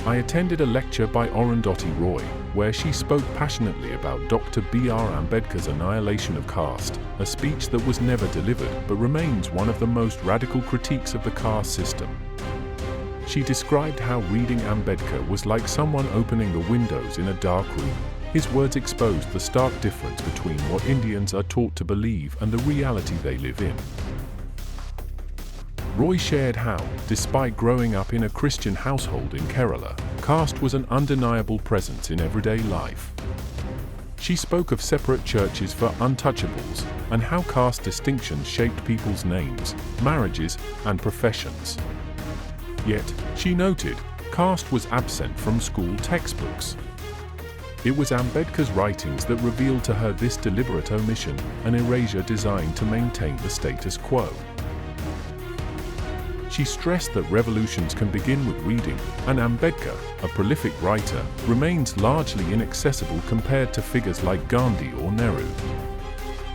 I attended a lecture by Arundhati Roy, where she spoke passionately about Dr. B.R. Ambedkar's annihilation of caste, a speech that was never delivered but remains one of the most radical critiques of the caste system. She described how reading Ambedkar was like someone opening the windows in a dark room. His words exposed the stark difference between what Indians are taught to believe and the reality they live in. Roy shared how, despite growing up in a Christian household in Kerala, caste was an undeniable presence in everyday life. She spoke of separate churches for untouchables and how caste distinctions shaped people's names, marriages, and professions. Yet, she noted, caste was absent from school textbooks. It was Ambedkar's writings that revealed to her this deliberate omission, an erasure designed to maintain the status quo. She stressed that revolutions can begin with reading, and Ambedkar, a prolific writer, remains largely inaccessible compared to figures like Gandhi or Nehru.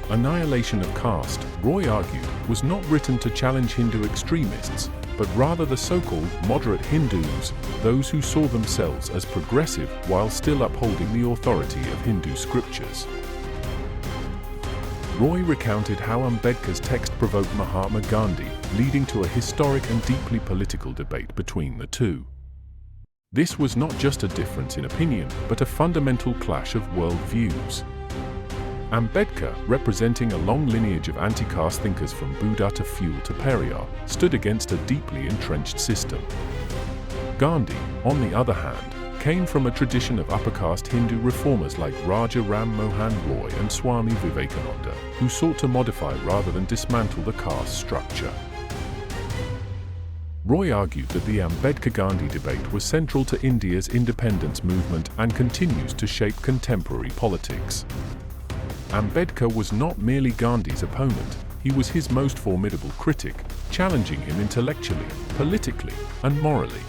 Annihilation of Caste, Roy argued, was not written to challenge Hindu extremists, but rather the so-called moderate Hindus, those who saw themselves as progressive while still upholding the authority of Hindu scriptures. Roy recounted how Ambedkar's text provoked Mahatma Gandhi, leading to a historic and deeply political debate between the two. This was not just a difference in opinion, but a fundamental clash of worldviews. Ambedkar, representing a long lineage of anti-caste thinkers from Buddha to Phule to Periyar, stood against a deeply entrenched system. Gandhi, on the other hand, came from a tradition of upper-caste Hindu reformers like Raja Ram Mohan Roy and Swami Vivekananda, who sought to modify rather than dismantle the caste structure. Roy argued that the Ambedkar-Gandhi debate was central to India's independence movement and continues to shape contemporary politics. Ambedkar was not merely Gandhi's opponent, he was his most formidable critic, challenging him intellectually, politically, and morally.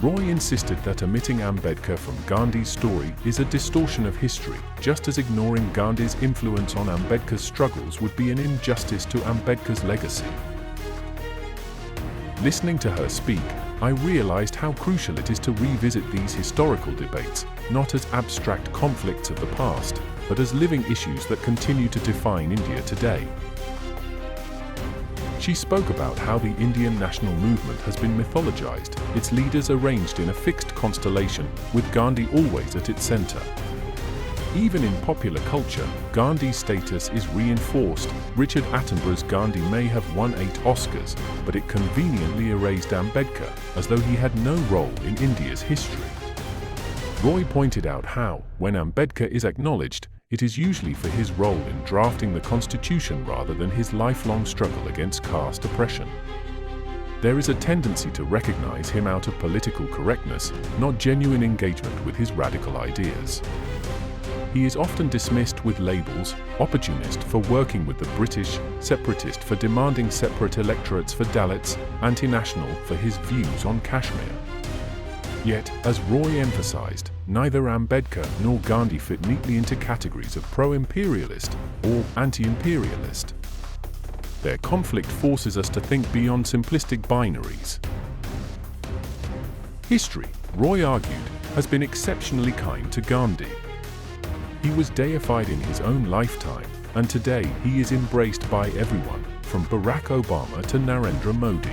Roy insisted that omitting Ambedkar from Gandhi's story is a distortion of history, just as ignoring Gandhi's influence on Ambedkar's struggles would be an injustice to Ambedkar's legacy. Listening to her speak, I realized how crucial it is to revisit these historical debates, not as abstract conflicts of the past, but as living issues that continue to define India today. She spoke about how the Indian national movement has been mythologized, its leaders arranged in a fixed constellation, with Gandhi always at its center. Even in popular culture, Gandhi's status is reinforced. Richard Attenborough's Gandhi may have won 8 Oscars, but it conveniently erased Ambedkar, as though he had no role in India's history. Roy pointed out how, when Ambedkar is acknowledged, it is usually for his role in drafting the Constitution rather than his lifelong struggle against caste oppression. There is a tendency to recognize him out of political correctness, not genuine engagement with his radical ideas. He is often dismissed with labels: opportunist for working with the British, separatist for demanding separate electorates for Dalits, anti-national for his views on Kashmir. Yet, as Roy emphasized, neither Ambedkar nor Gandhi fit neatly into categories of pro-imperialist or anti-imperialist. Their conflict forces us to think beyond simplistic binaries. History, Roy argued, has been exceptionally kind to Gandhi. He was deified in his own lifetime, and today he is embraced by everyone, from Barack Obama to Narendra Modi.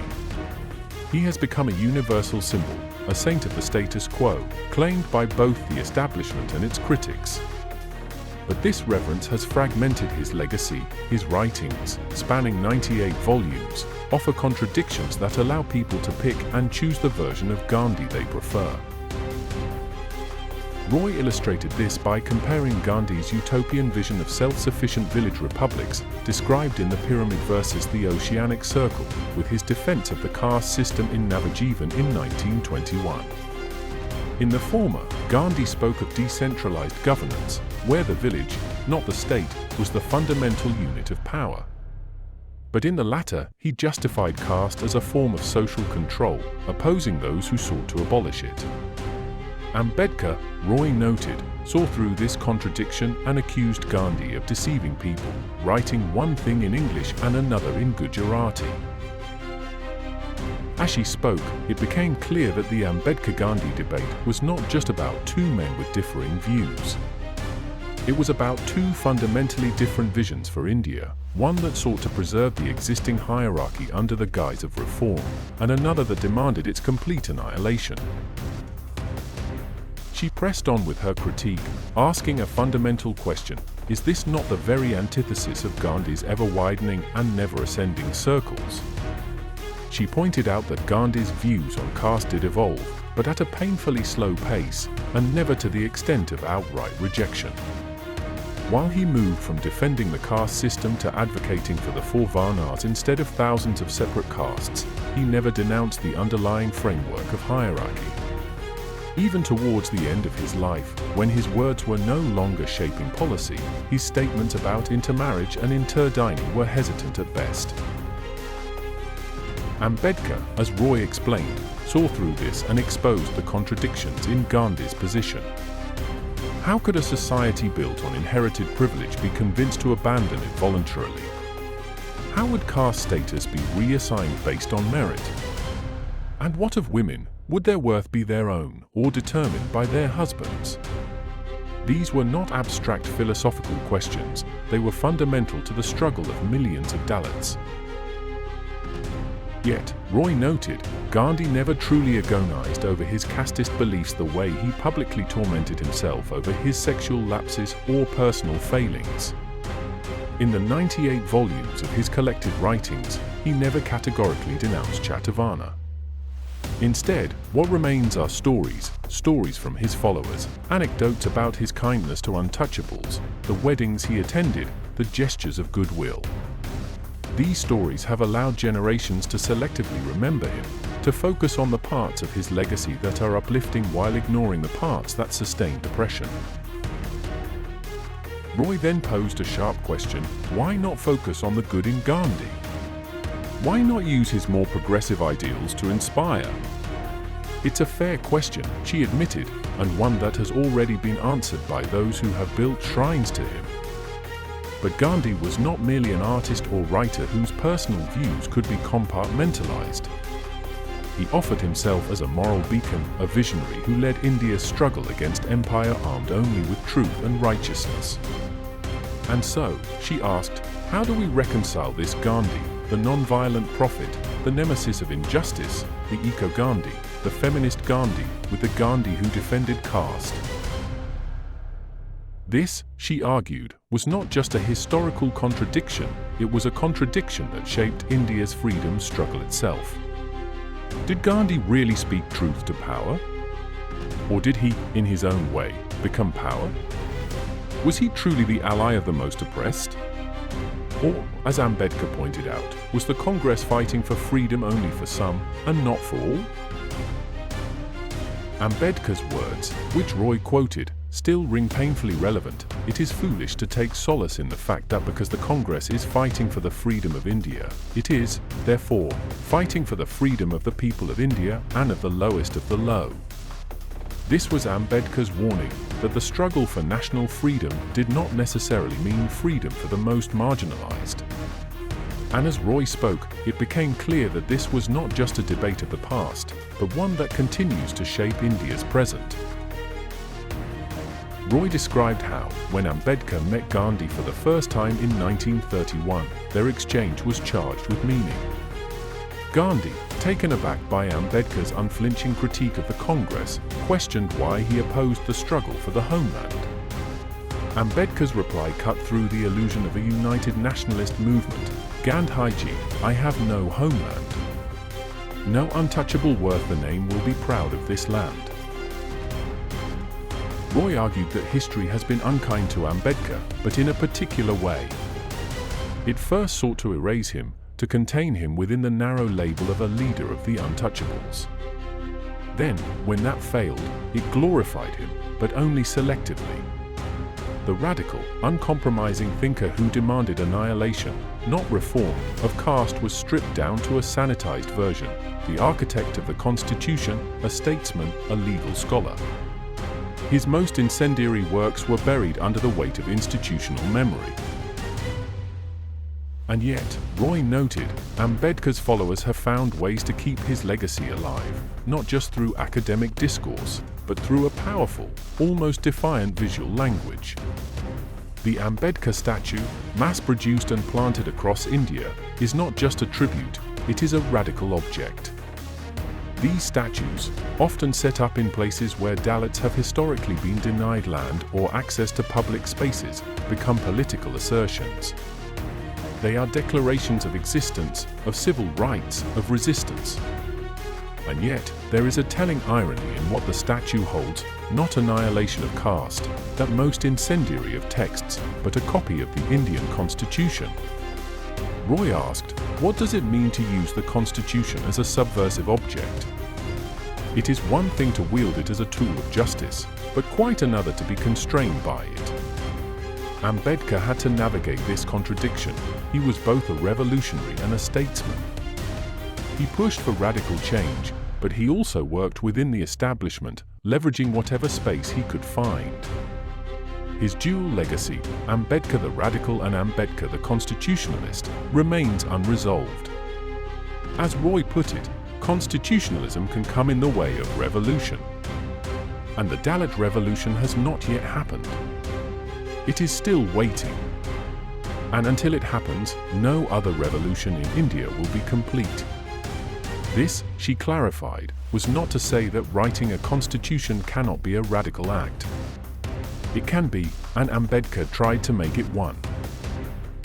He has become a universal symbol, a saint of the status quo, claimed by both the establishment and its critics. But this reverence has fragmented his legacy. His writings, spanning 98 volumes, offer contradictions that allow people to pick and choose the version of Gandhi they prefer. Roy illustrated this by comparing Gandhi's utopian vision of self-sufficient village republics, described in the Pyramid versus the Oceanic Circle, with his defense of the caste system in Navajivan in 1921. In the former, Gandhi spoke of decentralized governance, where the village, not the state, was the fundamental unit of power. But in the latter, he justified caste as a form of social control, opposing those who sought to abolish it. Ambedkar, Roy noted, saw through this contradiction and accused Gandhi of deceiving people, writing one thing in English and another in Gujarati. As she spoke, it became clear that the Ambedkar-Gandhi debate was not just about two men with differing views. It was about two fundamentally different visions for India, one that sought to preserve the existing hierarchy under the guise of reform, and another that demanded its complete annihilation. She pressed on with her critique, asking a fundamental question: is this not the very antithesis of Gandhi's ever-widening and never-ascending circles? She pointed out that Gandhi's views on caste did evolve, but at a painfully slow pace, and never to the extent of outright rejection. While he moved from defending the caste system to advocating for the four varnas instead of thousands of separate castes, he never denounced the underlying framework of hierarchy. Even towards the end of his life, when his words were no longer shaping policy, his statements about intermarriage and interdining were hesitant at best. Ambedkar, as Roy explained, saw through this and exposed the contradictions in Gandhi's position. How could a society built on inherited privilege be convinced to abandon it voluntarily? How would caste status be reassigned based on merit? And what of women? Would their worth be their own or determined by their husbands? These were not abstract philosophical questions, they were fundamental to the struggle of millions of Dalits. Yet, Roy noted, Gandhi never truly agonized over his casteist beliefs the way he publicly tormented himself over his sexual lapses or personal failings. In the 98 volumes of his collected writings, he never categorically denounced Chatavana. Instead, what remains are stories from his followers, anecdotes about his kindness to untouchables, the weddings he attended, the gestures of goodwill. These stories have allowed generations to selectively remember him, to focus on the parts of his legacy that are uplifting while ignoring the parts that sustain depression. Roy then posed a sharp question: why not focus on the good in Gandhi? Why not use his more progressive ideals to inspire? It's a fair question, she admitted, and one that has already been answered by those who have built shrines to him. But Gandhi was not merely an artist or writer whose personal views could be compartmentalized. He offered himself as a moral beacon, a visionary who led India's struggle against empire armed only with truth and righteousness. And so, she asked, how do we reconcile this Gandhi, the non-violent prophet, the nemesis of injustice, the eco-Gandhi, the feminist Gandhi, with the Gandhi who defended caste? This, she argued, was not just a historical contradiction, it was a contradiction that shaped India's freedom struggle itself. Did Gandhi really speak truth to power? Or did he, in his own way, become power? Was he truly the ally of the most oppressed? Or, as Ambedkar pointed out, was the Congress fighting for freedom only for some and not for all? Ambedkar's words, which Roy quoted, still ring painfully relevant. It is foolish to take solace in the fact that because the Congress is fighting for the freedom of India, it is, therefore, fighting for the freedom of the people of India and of the lowest of the low. This was Ambedkar's warning that the struggle for national freedom did not necessarily mean freedom for the most marginalized. And as Roy spoke, it became clear that this was not just a debate of the past, but one that continues to shape India's present. Roy described how, when Ambedkar met Gandhi for the first time in 1931, their exchange was charged with meaning. Gandhi, taken aback by Ambedkar's unflinching critique of the Congress, questioned why he opposed the struggle for the homeland. Ambedkar's reply cut through the illusion of a united nationalist movement. Gandhiji, I have no homeland. No untouchable worth the name will be proud of this land. Roy argued that history has been unkind to Ambedkar, but in a particular way. It first sought to erase him, to contain him within the narrow label of a leader of the untouchables. Then, when that failed, it glorified him, but only selectively. The radical, uncompromising thinker who demanded annihilation, not reform, of caste was stripped down to a sanitized version, the architect of the Constitution, a statesman, a legal scholar. His most incendiary works were buried under the weight of institutional memory. And yet, Roy noted, Ambedkar's followers have found ways to keep his legacy alive, not just through academic discourse, but through a powerful, almost defiant visual language. The Ambedkar statue, mass-produced and planted across India, is not just a tribute, it is a radical object. These statues, often set up in places where Dalits have historically been denied land or access to public spaces, become political assertions. They are declarations of existence, of civil rights, of resistance. And yet, there is a telling irony in what the statue holds, not annihilation of caste, that most incendiary of texts, but a copy of the Indian Constitution. Roy asked, what does it mean to use the Constitution as a subversive object? It is one thing to wield it as a tool of justice, but quite another to be constrained by it. Ambedkar had to navigate this contradiction. He was both a revolutionary and a statesman. He pushed for radical change, but he also worked within the establishment, leveraging whatever space he could find. His dual legacy, Ambedkar the radical and Ambedkar the constitutionalist, remains unresolved. As Roy put it, constitutionalism can come in the way of revolution. And the Dalit revolution has not yet happened. It is still waiting. And until it happens, no other revolution in India will be complete. This, she clarified, was not to say that writing a constitution cannot be a radical act. It can be, and Ambedkar tried to make it one.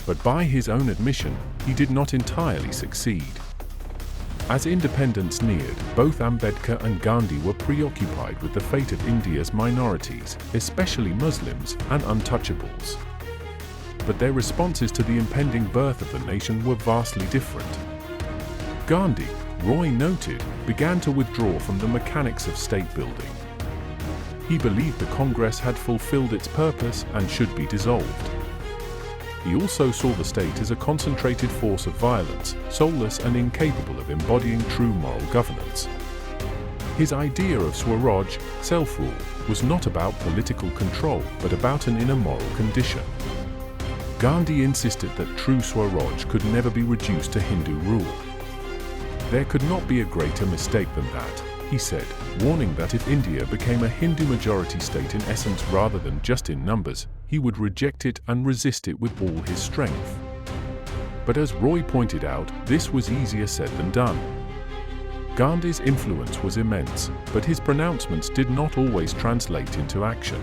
But by his own admission, he did not entirely succeed. As independence neared, both Ambedkar and Gandhi were preoccupied with the fate of India's minorities, especially Muslims and untouchables. But their responses to the impending birth of the nation were vastly different. Gandhi, Roy noted, began to withdraw from the mechanics of state building. He believed the Congress had fulfilled its purpose and should be dissolved. He also saw the state as a concentrated force of violence, soulless and incapable of embodying true moral governance. His idea of Swaraj, self-rule, was not about political control, but about an inner moral condition. Gandhi insisted that true Swaraj could never be reduced to Hindu rule. There could not be a greater mistake than that, he said, warning that if India became a Hindu majority state in essence rather than just in numbers, he would reject it and resist it with all his strength. But as Roy pointed out, this was easier said than done. Gandhi's influence was immense, but his pronouncements did not always translate into action.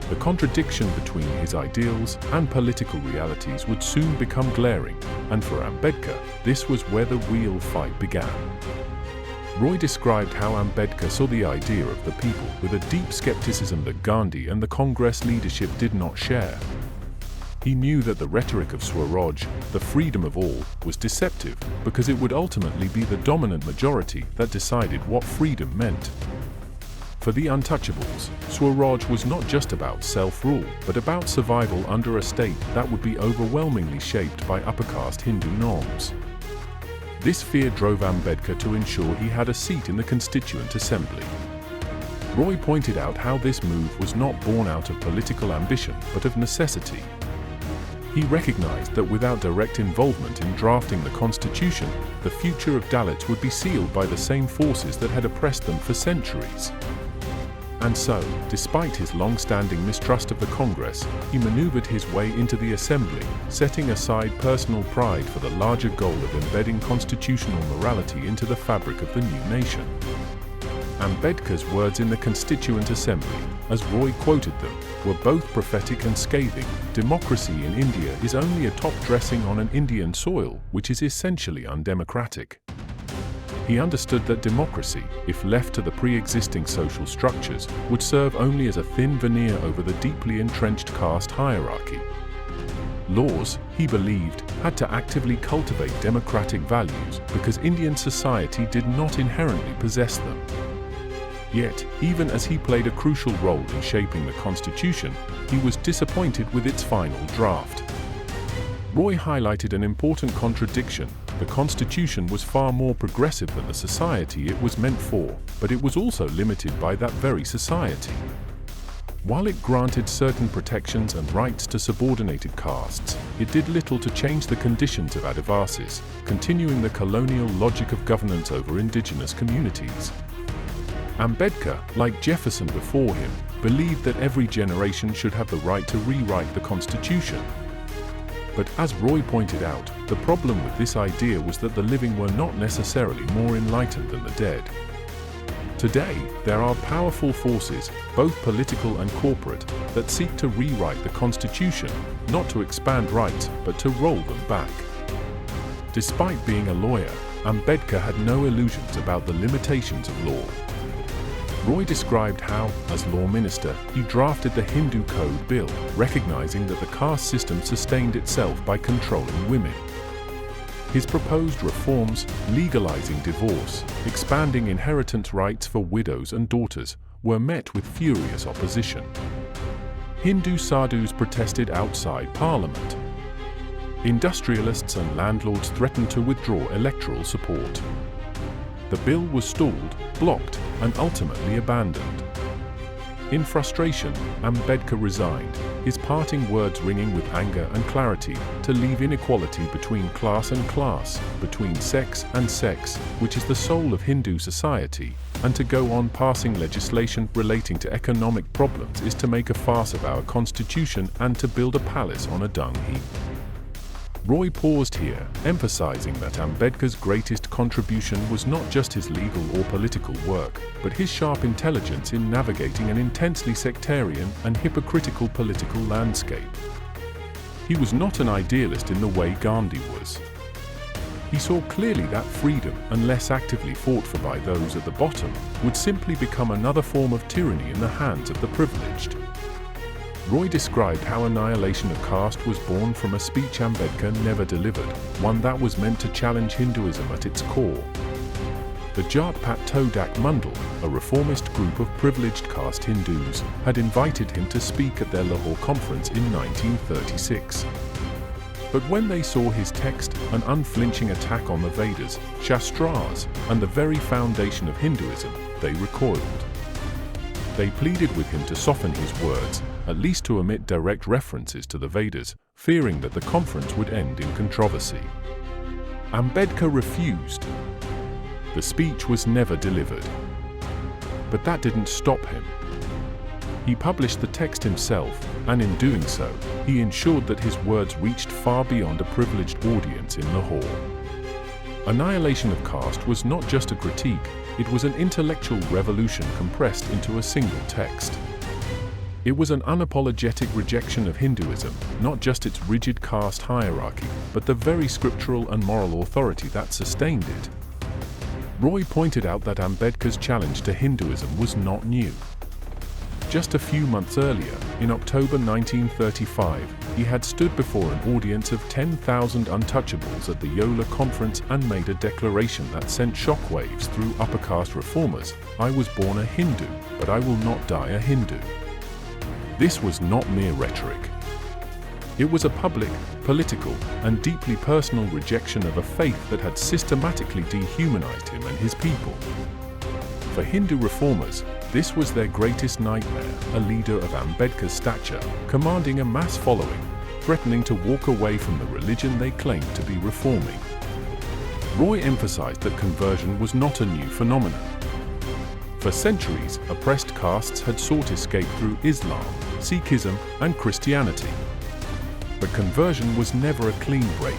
The contradiction between his ideals and political realities would soon become glaring, and for Ambedkar, this was where the real fight began. Roy described how Ambedkar saw the idea of the people with a deep skepticism that Gandhi and the Congress leadership did not share. He knew that the rhetoric of Swaraj, the freedom of all, was deceptive because it would ultimately be the dominant majority that decided what freedom meant. For the untouchables, Swaraj was not just about self-rule, but about survival under a state that would be overwhelmingly shaped by upper caste Hindu norms. This fear drove Ambedkar to ensure he had a seat in the Constituent Assembly. Roy pointed out how this move was not born out of political ambition, but of necessity. He recognized that without direct involvement in drafting the Constitution, the future of Dalits would be sealed by the same forces that had oppressed them for centuries. And so, despite his long-standing mistrust of the Congress, he maneuvered his way into the Assembly, setting aside personal pride for the larger goal of embedding constitutional morality into the fabric of the new nation. Ambedkar's words in the Constituent Assembly, as Roy quoted them, were both prophetic and scathing. Democracy in India is only a top dressing on an Indian soil, which is essentially undemocratic. He understood that democracy, if left to the pre-existing social structures, would serve only as a thin veneer over the deeply entrenched caste hierarchy. Laws, he believed, had to actively cultivate democratic values because Indian society did not inherently possess them. Yet, even as he played a crucial role in shaping the Constitution, he was disappointed with its final draft. Roy highlighted an important contradiction. The Constitution was far more progressive than the society it was meant for, but it was also limited by that very society. While it granted certain protections and rights to subordinated castes, it did little to change the conditions of Adivasis, continuing the colonial logic of governance over indigenous communities. Ambedkar, like Jefferson before him, believed that every generation should have the right to rewrite the Constitution. But as Roy pointed out, the problem with this idea was that the living were not necessarily more enlightened than the dead. Today, there are powerful forces, both political and corporate, that seek to rewrite the Constitution, not to expand rights, but to roll them back. Despite being a lawyer, Ambedkar had no illusions about the limitations of law. Roy described how, as law minister, he drafted the Hindu Code Bill, recognizing that the caste system sustained itself by controlling women. His proposed reforms, legalizing divorce, expanding inheritance rights for widows and daughters, were met with furious opposition. Hindu sadhus protested outside Parliament. Industrialists and landlords threatened to withdraw electoral support. The bill was stalled, blocked, and ultimately abandoned. In frustration, Ambedkar resigned, his parting words ringing with anger and clarity, to leave inequality between class and class, between sex and sex, which is the soul of Hindu society, and to go on passing legislation relating to economic problems is to make a farce of our constitution and to build a palace on a dung heap. Roy paused here, emphasizing that Ambedkar's greatest contribution was not just his legal or political work, but his sharp intelligence in navigating an intensely sectarian and hypocritical political landscape. He was not an idealist in the way Gandhi was. He saw clearly that freedom, unless actively fought for by those at the bottom, would simply become another form of tyranny in the hands of the privileged. Roy described how annihilation of caste was born from a speech Ambedkar never delivered, one that was meant to challenge Hinduism at its core. The Jat Pat Todak Mundal, a reformist group of privileged caste Hindus, had invited him to speak at their Lahore conference in 1936. But when they saw his text, an unflinching attack on the Vedas, Shastras, and the very foundation of Hinduism, they recoiled. They pleaded with him to soften his words, at least to omit direct references to the Vedas, fearing that the conference would end in controversy. Ambedkar refused. The speech was never delivered. But that didn't stop him. He published the text himself, and in doing so, he ensured that his words reached far beyond a privileged audience in Lahore. Annihilation of caste was not just a critique, it was an intellectual revolution compressed into a single text. It was an unapologetic rejection of Hinduism, not just its rigid caste hierarchy, but the very scriptural and moral authority that sustained it. Roy pointed out that Ambedkar's challenge to Hinduism was not new. Just a few months earlier, in October 1935, he had stood before an audience of 10,000 untouchables at the Yola conference and made a declaration that sent shockwaves through upper caste reformers: "I was born a Hindu, but I will not die a Hindu." This was not mere rhetoric. It was a public, political, and deeply personal rejection of a faith that had systematically dehumanized him and his people. For Hindu reformers, this was their greatest nightmare, a leader of Ambedkar's stature, commanding a mass following, threatening to walk away from the religion they claimed to be reforming. Roy emphasized that conversion was not a new phenomenon. For centuries, oppressed castes had sought escape through Islam, Sikhism, and Christianity. But conversion was never a clean break.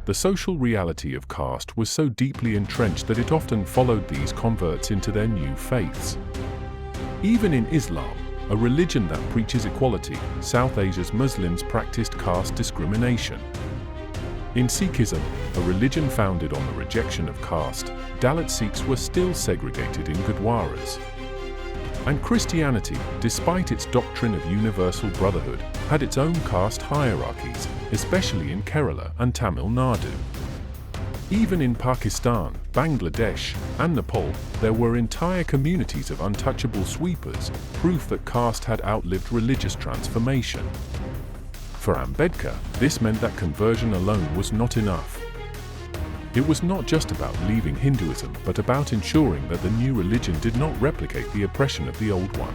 The social reality of caste was so deeply entrenched that it often followed these converts into their new faiths. Even in Islam, a religion that preaches equality, South Asia's Muslims practiced caste discrimination. In Sikhism, a religion founded on the rejection of caste, Dalit Sikhs were still segregated in Gurdwaras. And Christianity, despite its doctrine of universal brotherhood, had its own caste hierarchies, especially in Kerala and Tamil Nadu. Even in Pakistan, Bangladesh, and Nepal, there were entire communities of untouchable sweepers, proof that caste had outlived religious transformation. For Ambedkar, this meant that conversion alone was not enough. It was not just about leaving Hinduism, but about ensuring that the new religion did not replicate the oppression of the old one.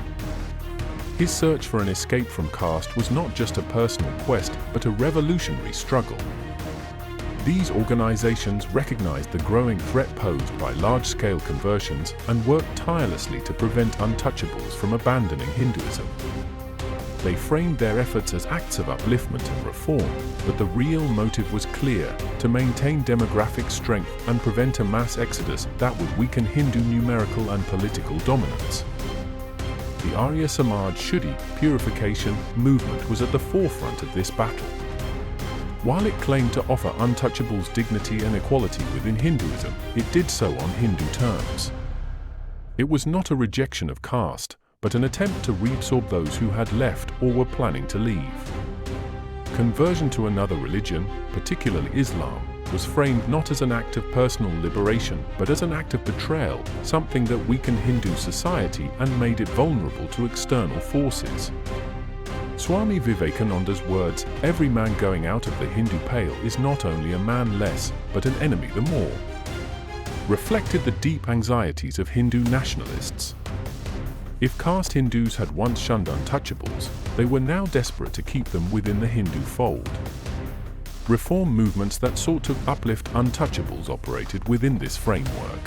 His search for an escape from caste was not just a personal quest, but a revolutionary struggle. These organizations recognized the growing threat posed by large-scale conversions and worked tirelessly to prevent untouchables from abandoning Hinduism. They framed their efforts as acts of upliftment and reform, but the real motive was clear: to maintain demographic strength and prevent a mass exodus that would weaken Hindu numerical and political dominance. The Arya Samaj Shuddhi purification movement was at the forefront of this battle. While it claimed to offer untouchables dignity and equality within Hinduism, it did so on Hindu terms. It was not a rejection of caste, but an attempt to reabsorb those who had left or were planning to leave. Conversion to another religion, particularly Islam, was framed not as an act of personal liberation, but as an act of betrayal, something that weakened Hindu society and made it vulnerable to external forces. Swami Vivekananda's words, "Every man going out of the Hindu pale is not only a man less, but an enemy the more," reflected the deep anxieties of Hindu nationalists. If caste Hindus had once shunned untouchables, they were now desperate to keep them within the Hindu fold. Reform movements that sought to uplift untouchables operated within this framework.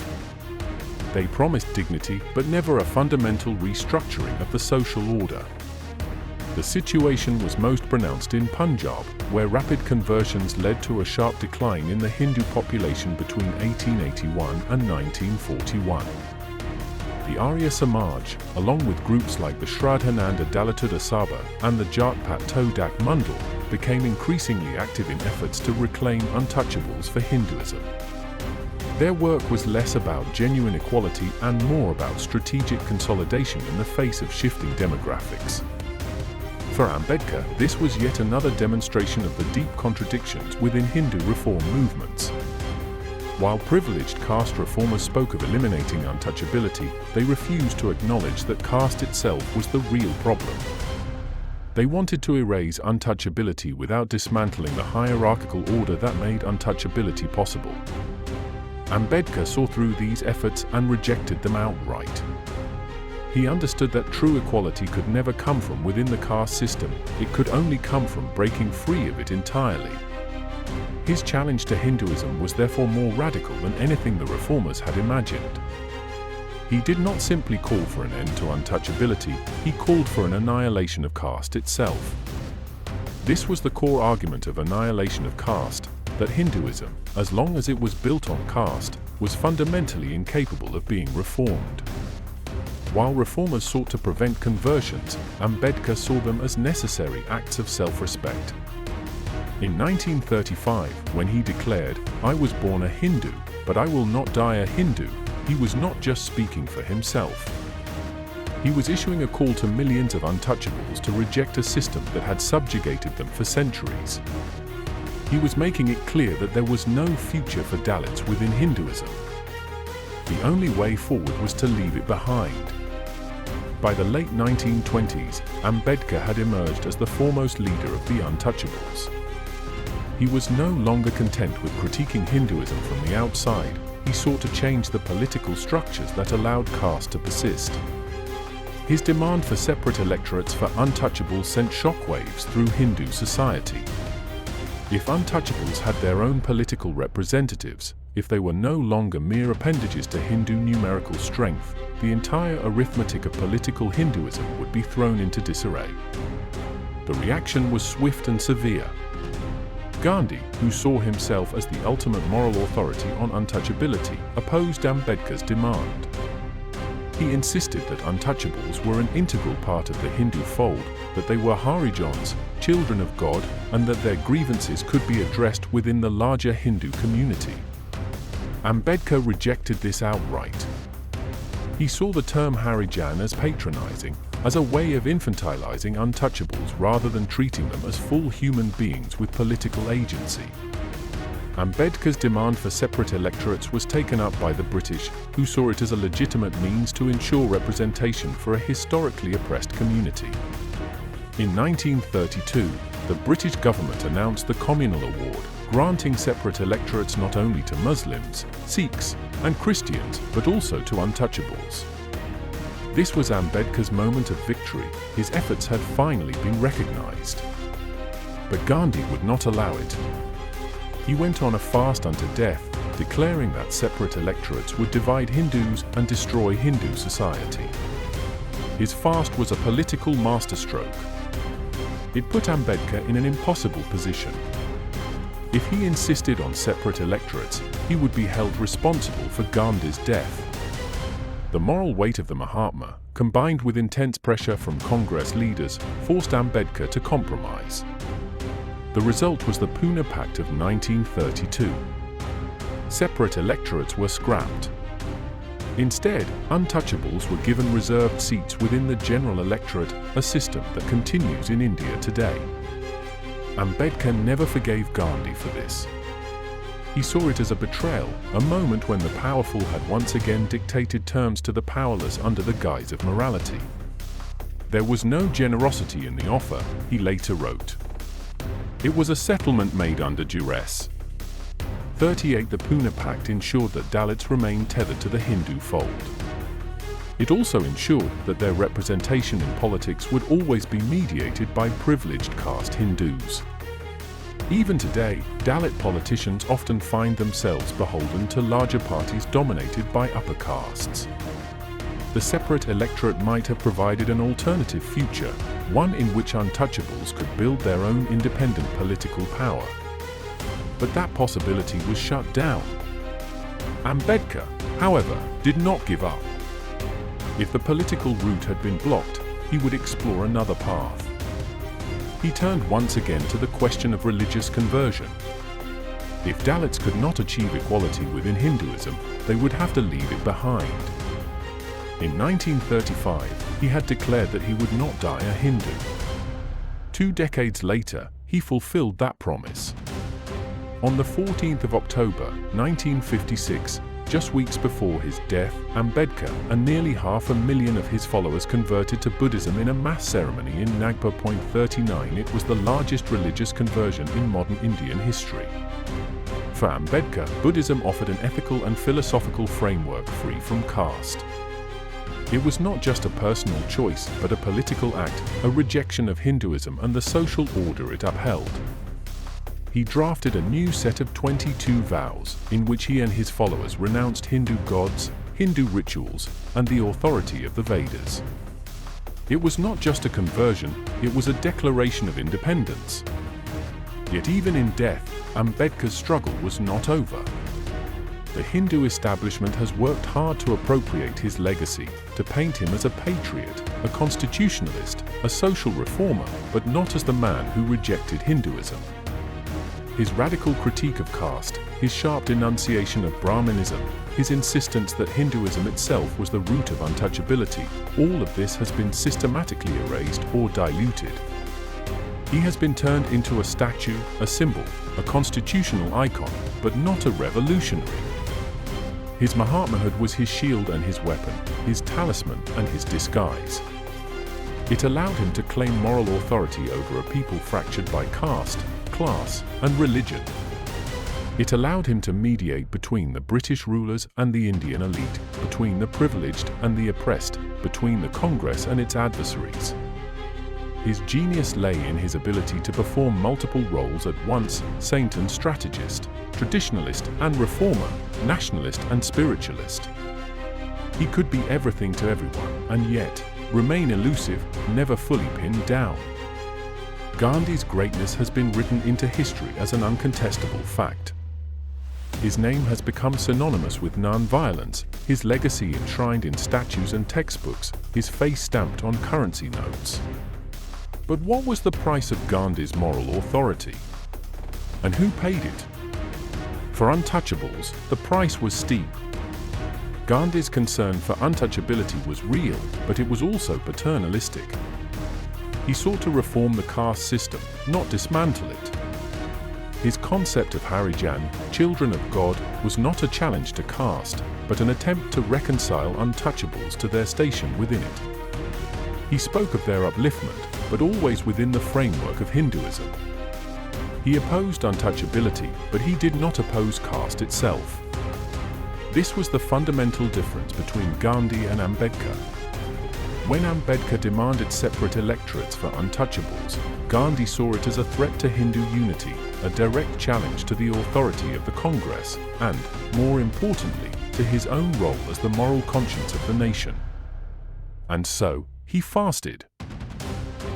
They promised dignity, but never a fundamental restructuring of the social order. The situation was most pronounced in Punjab, where rapid conversions led to a sharp decline in the Hindu population between 1881 and 1941. The Arya Samaj, along with groups like the Shraddhananda Dalitada Sabha and the Jatpat Todak Mundal, became increasingly active in efforts to reclaim untouchables for Hinduism. Their work was less about genuine equality and more about strategic consolidation in the face of shifting demographics. For Ambedkar, this was yet another demonstration of the deep contradictions within Hindu reform movements. While privileged caste reformers spoke of eliminating untouchability, they refused to acknowledge that caste itself was the real problem. They wanted to erase untouchability without dismantling the hierarchical order that made untouchability possible. Ambedkar saw through these efforts and rejected them outright. He understood that true equality could never come from within the caste system, it could only come from breaking free of it entirely. His challenge to Hinduism was therefore more radical than anything the reformers had imagined. He did not simply call for an end to untouchability, he called for an annihilation of caste itself. This was the core argument of annihilation of caste, that Hinduism, as long as it was built on caste, was fundamentally incapable of being reformed. While reformers sought to prevent conversions, Ambedkar saw them as necessary acts of self-respect. In 1935, when he declared, "I was born a Hindu, but I will not die a Hindu," he was not just speaking for himself. He was issuing a call to millions of untouchables to reject a system that had subjugated them for centuries. He was making it clear that there was no future for Dalits within Hinduism. The only way forward was to leave it behind. By the late 1920s, Ambedkar had emerged as the foremost leader of the untouchables. He was no longer content with critiquing Hinduism from the outside, he sought to change the political structures that allowed caste to persist. His demand for separate electorates for untouchables sent shockwaves through Hindu society. If untouchables had their own political representatives, if they were no longer mere appendages to Hindu numerical strength, the entire arithmetic of political Hinduism would be thrown into disarray. The reaction was swift and severe. Gandhi, who saw himself as the ultimate moral authority on untouchability, opposed Ambedkar's demand. He insisted that untouchables were an integral part of the Hindu fold, that they were Harijans, children of God, and that their grievances could be addressed within the larger Hindu community. Ambedkar rejected this outright. He saw the term Harijan as patronizing, as a way of infantilizing untouchables rather than treating them as full human beings with political agency. Ambedkar's demand for separate electorates was taken up by the British, who saw it as a legitimate means to ensure representation for a historically oppressed community. In 1932, the British government announced the Communal Award, granting separate electorates not only to Muslims, Sikhs, and Christians, but also to untouchables. This was Ambedkar's moment of victory. His efforts had finally been recognized. But Gandhi would not allow it. He went on a fast unto death, declaring that separate electorates would divide Hindus and destroy Hindu society. His fast was a political masterstroke. It put Ambedkar in an impossible position. If he insisted on separate electorates, he would be held responsible for Gandhi's death. The moral weight of the Mahatma, combined with intense pressure from Congress leaders, forced Ambedkar to compromise. The result was the Pune Pact of 1932. Separate electorates were scrapped. Instead, untouchables were given reserved seats within the general electorate, a system that continues in India today. Ambedkar never forgave Gandhi for this. He saw it as a betrayal, a moment when the powerful had once again dictated terms to the powerless under the guise of morality. There was no generosity in the offer, he later wrote. It was a settlement made under duress. 38 The Pune Pact ensured that Dalits remained tethered to the Hindu fold. It also ensured that their representation in politics would always be mediated by privileged caste Hindus. Even today, Dalit politicians often find themselves beholden to larger parties dominated by upper castes. The separate electorate might have provided an alternative future, one in which untouchables could build their own independent political power. But that possibility was shut down. Ambedkar, however, did not give up. If the political route had been blocked, he would explore another path. He turned once again to the question of religious conversion. If Dalits could not achieve equality within Hinduism, they would have to leave it behind. In 1935, he had declared that he would not die a Hindu. 2 decades later, he fulfilled that promise. On the 14th of October, 1956, just weeks before his death, Ambedkar and nearly 500,000 of his followers converted to Buddhism in a mass ceremony in Nagpur. 39. It was the largest religious conversion in modern Indian history. For Ambedkar, Buddhism offered an ethical and philosophical framework free from caste. It was not just a personal choice, but a political act, a rejection of Hinduism and the social order it upheld. He drafted a new set of 22 vows, in which he and his followers renounced Hindu gods, Hindu rituals, and the authority of the Vedas. It was not just a conversion, it was a declaration of independence. Yet even in death, Ambedkar's struggle was not over. The Hindu establishment has worked hard to appropriate his legacy, to paint him as a patriot, a constitutionalist, a social reformer, but not as the man who rejected Hinduism. His radical critique of caste, his sharp denunciation of Brahmanism, his insistence that Hinduism itself was the root of untouchability, all of this has been systematically erased or diluted. He has been turned into a statue, a symbol, a constitutional icon, but not a revolutionary. His Mahatmahood was his shield and his weapon, his talisman and his disguise. It allowed him to claim moral authority over a people fractured by caste, class, and religion. It allowed him to mediate between the British rulers and the Indian elite, between the privileged and the oppressed, between the Congress and its adversaries. His genius lay in his ability to perform multiple roles at once: saint and strategist, traditionalist and reformer, nationalist and spiritualist. He could be everything to everyone, and yet remain elusive, never fully pinned down. Gandhi's greatness has been written into history as an uncontestable fact. His name has become synonymous with non-violence, his legacy enshrined in statues and textbooks, his face stamped on currency notes. But what was the price of Gandhi's moral authority? And who paid it? For untouchables, the price was steep. Gandhi's concern for untouchability was real, but it was also paternalistic. He sought to reform the caste system, not dismantle it. His concept of Harijan, children of God, was not a challenge to caste, but an attempt to reconcile untouchables to their station within it. He spoke of their upliftment, but always within the framework of Hinduism. He opposed untouchability, but he did not oppose caste itself. This was the fundamental difference between Gandhi and Ambedkar. When Ambedkar demanded separate electorates for untouchables, Gandhi saw it as a threat to Hindu unity, a direct challenge to the authority of the Congress, and, more importantly, to his own role as the moral conscience of the nation. And so, he fasted.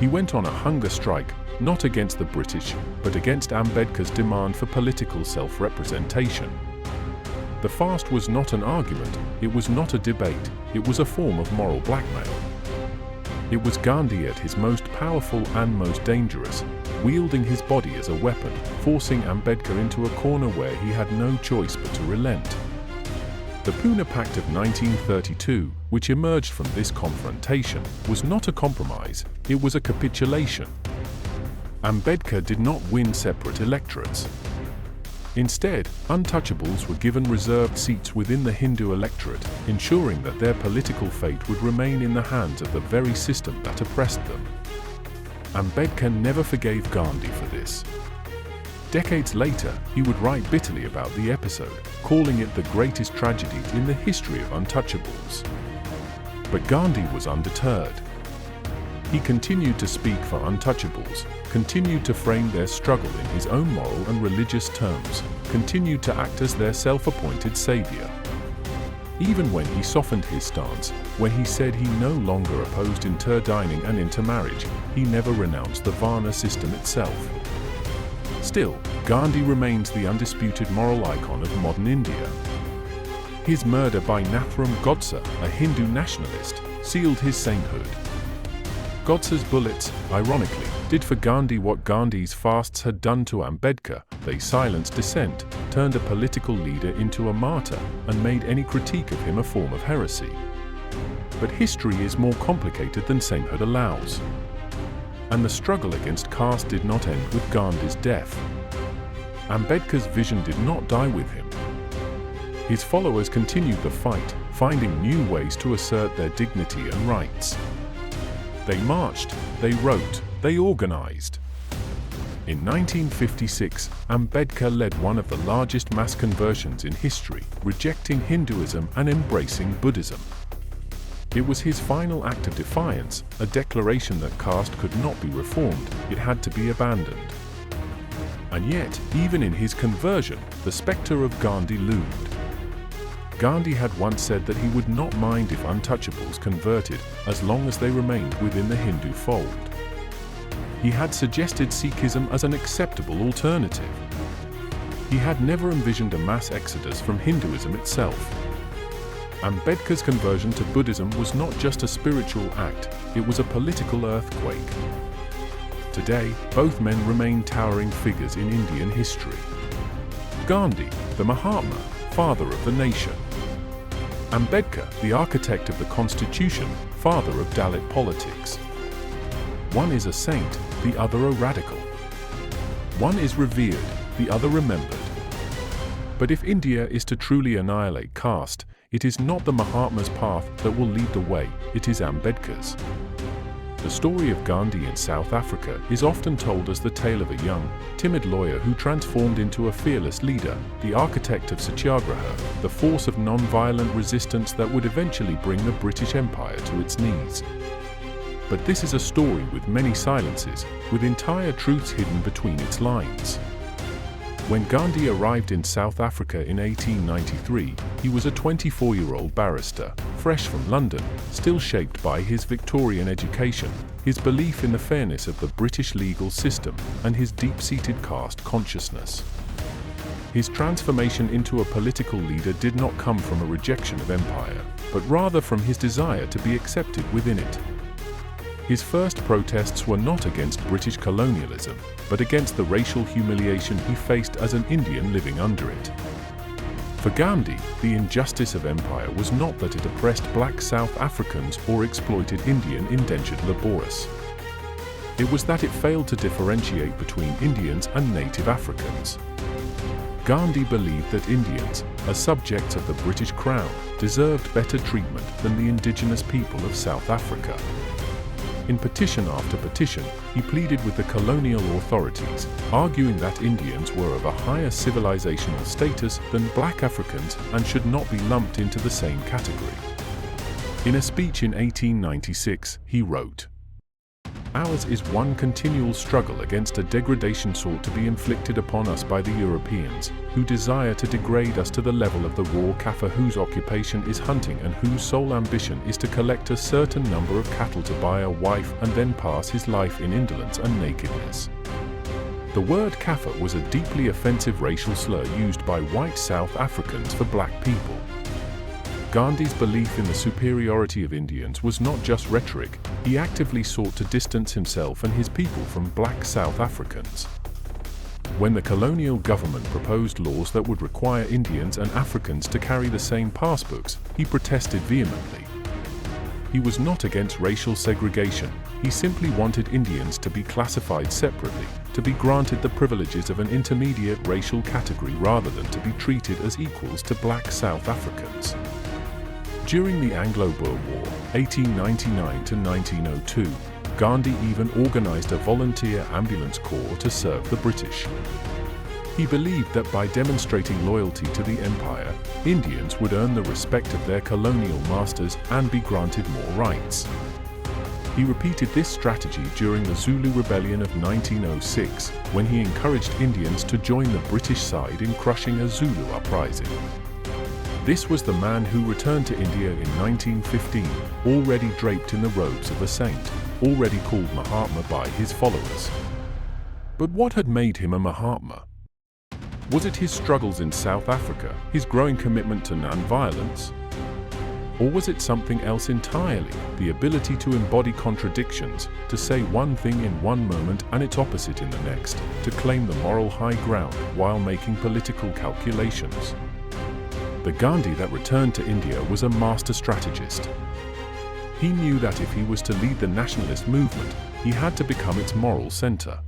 He went on a hunger strike, not against the British, but against Ambedkar's demand for political self-representation. The fast was not an argument, it was not a debate, it was a form of moral blackmail. It was Gandhi at his most powerful and most dangerous, wielding his body as a weapon, forcing Ambedkar into a corner where he had no choice but to relent. The Pune Pact of 1932, which emerged from this confrontation, was not a compromise, it was a capitulation. Ambedkar did not win separate electorates. Instead, untouchables were given reserved seats within the Hindu electorate, ensuring that their political fate would remain in the hands of the very system that oppressed them. Ambedkar never forgave Gandhi for this. Decades later, he would write bitterly about the episode, calling it the greatest tragedy in the history of untouchables. But Gandhi was undeterred. He continued to speak for untouchables, continued to frame their struggle in his own moral and religious terms, continued to act as their self-appointed savior. Even when he softened his stance, when he said he no longer opposed interdining and intermarriage, he never renounced the Varna system itself. Still, Gandhi remains the undisputed moral icon of modern India. His murder by Nathuram Godse, a Hindu nationalist, sealed his sainthood. Godse's bullets, ironically, did for Gandhi what Gandhi's fasts had done to Ambedkar. They silenced dissent, turned a political leader into a martyr, and made any critique of him a form of heresy. But history is more complicated than sainthood allows. And the struggle against caste did not end with Gandhi's death. Ambedkar's vision did not die with him. His followers continued the fight, finding new ways to assert their dignity and rights. They marched, they wrote, they organized. In 1956, Ambedkar led one of the largest mass conversions in history, rejecting Hinduism and embracing Buddhism. It was his final act of defiance, a declaration that caste could not be reformed, it had to be abandoned. And yet, even in his conversion, the spectre of Gandhi loomed. Gandhi had once said that he would not mind if untouchables converted, as long as they remained within the Hindu fold. He had suggested Sikhism as an acceptable alternative. He had never envisioned a mass exodus from Hinduism itself. Ambedkar's conversion to Buddhism was not just a spiritual act, it was a political earthquake. Today, both men remain towering figures in Indian history. Gandhi, the Mahatma, father of the nation. Ambedkar, the architect of the Constitution, father of Dalit politics. One is a saint, the other a radical. One is revered, the other remembered. But if India is to truly annihilate caste, it is not the Mahatma's path that will lead the way, it is Ambedkar's. The story of Gandhi in South Africa is often told as the tale of a young, timid lawyer who transformed into a fearless leader, the architect of Satyagraha, the force of non-violent resistance that would eventually bring the British Empire to its knees. But this is a story with many silences, with entire truths hidden between its lines. When Gandhi arrived in South Africa in 1893, he was a 24-year-old barrister, fresh from London, still shaped by his Victorian education, his belief in the fairness of the British legal system, and his deep-seated caste consciousness. His transformation into a political leader did not come from a rejection of empire, but rather from his desire to be accepted within it. His first protests were not against British colonialism, but against the racial humiliation he faced as an Indian living under it. For Gandhi, the injustice of empire was not that it oppressed black South Africans or exploited Indian indentured laborers. It was that it failed to differentiate between Indians and native Africans. Gandhi believed that Indians, as subjects of the British Crown, deserved better treatment than the indigenous people of South Africa. In petition after petition, he pleaded with the colonial authorities, arguing that Indians were of a higher civilizational status than black Africans and should not be lumped into the same category. In a speech in 1896, he wrote, "Ours is one continual struggle against a degradation sought to be inflicted upon us by the Europeans, who desire to degrade us to the level of the raw Kaffir whose occupation is hunting and whose sole ambition is to collect a certain number of cattle to buy a wife and then pass his life in indolence and nakedness." The word Kaffir was a deeply offensive racial slur used by white South Africans for black people. Gandhi's belief in the superiority of Indians was not just rhetoric, he actively sought to distance himself and his people from black South Africans. When the colonial government proposed laws that would require Indians and Africans to carry the same passbooks, he protested vehemently. He was not against racial segregation, he simply wanted Indians to be classified separately, to be granted the privileges of an intermediate racial category rather than to be treated as equals to black South Africans. During the Anglo-Boer War, 1899 to 1902, Gandhi even organized a volunteer ambulance corps to serve the British. He believed that by demonstrating loyalty to the empire, Indians would earn the respect of their colonial masters and be granted more rights. He repeated this strategy during the Zulu Rebellion of 1906, when he encouraged Indians to join the British side in crushing a Zulu uprising. This was the man who returned to India in 1915, already draped in the robes of a saint, already called Mahatma by his followers. But what had made him a Mahatma? Was it his struggles in South Africa, his growing commitment to non-violence? Or was it something else entirely, the ability to embody contradictions, to say one thing in one moment and its opposite in the next, to claim the moral high ground while making political calculations? The Gandhi that returned to India was a master strategist. He knew that if he was to lead the nationalist movement, he had to become its moral center.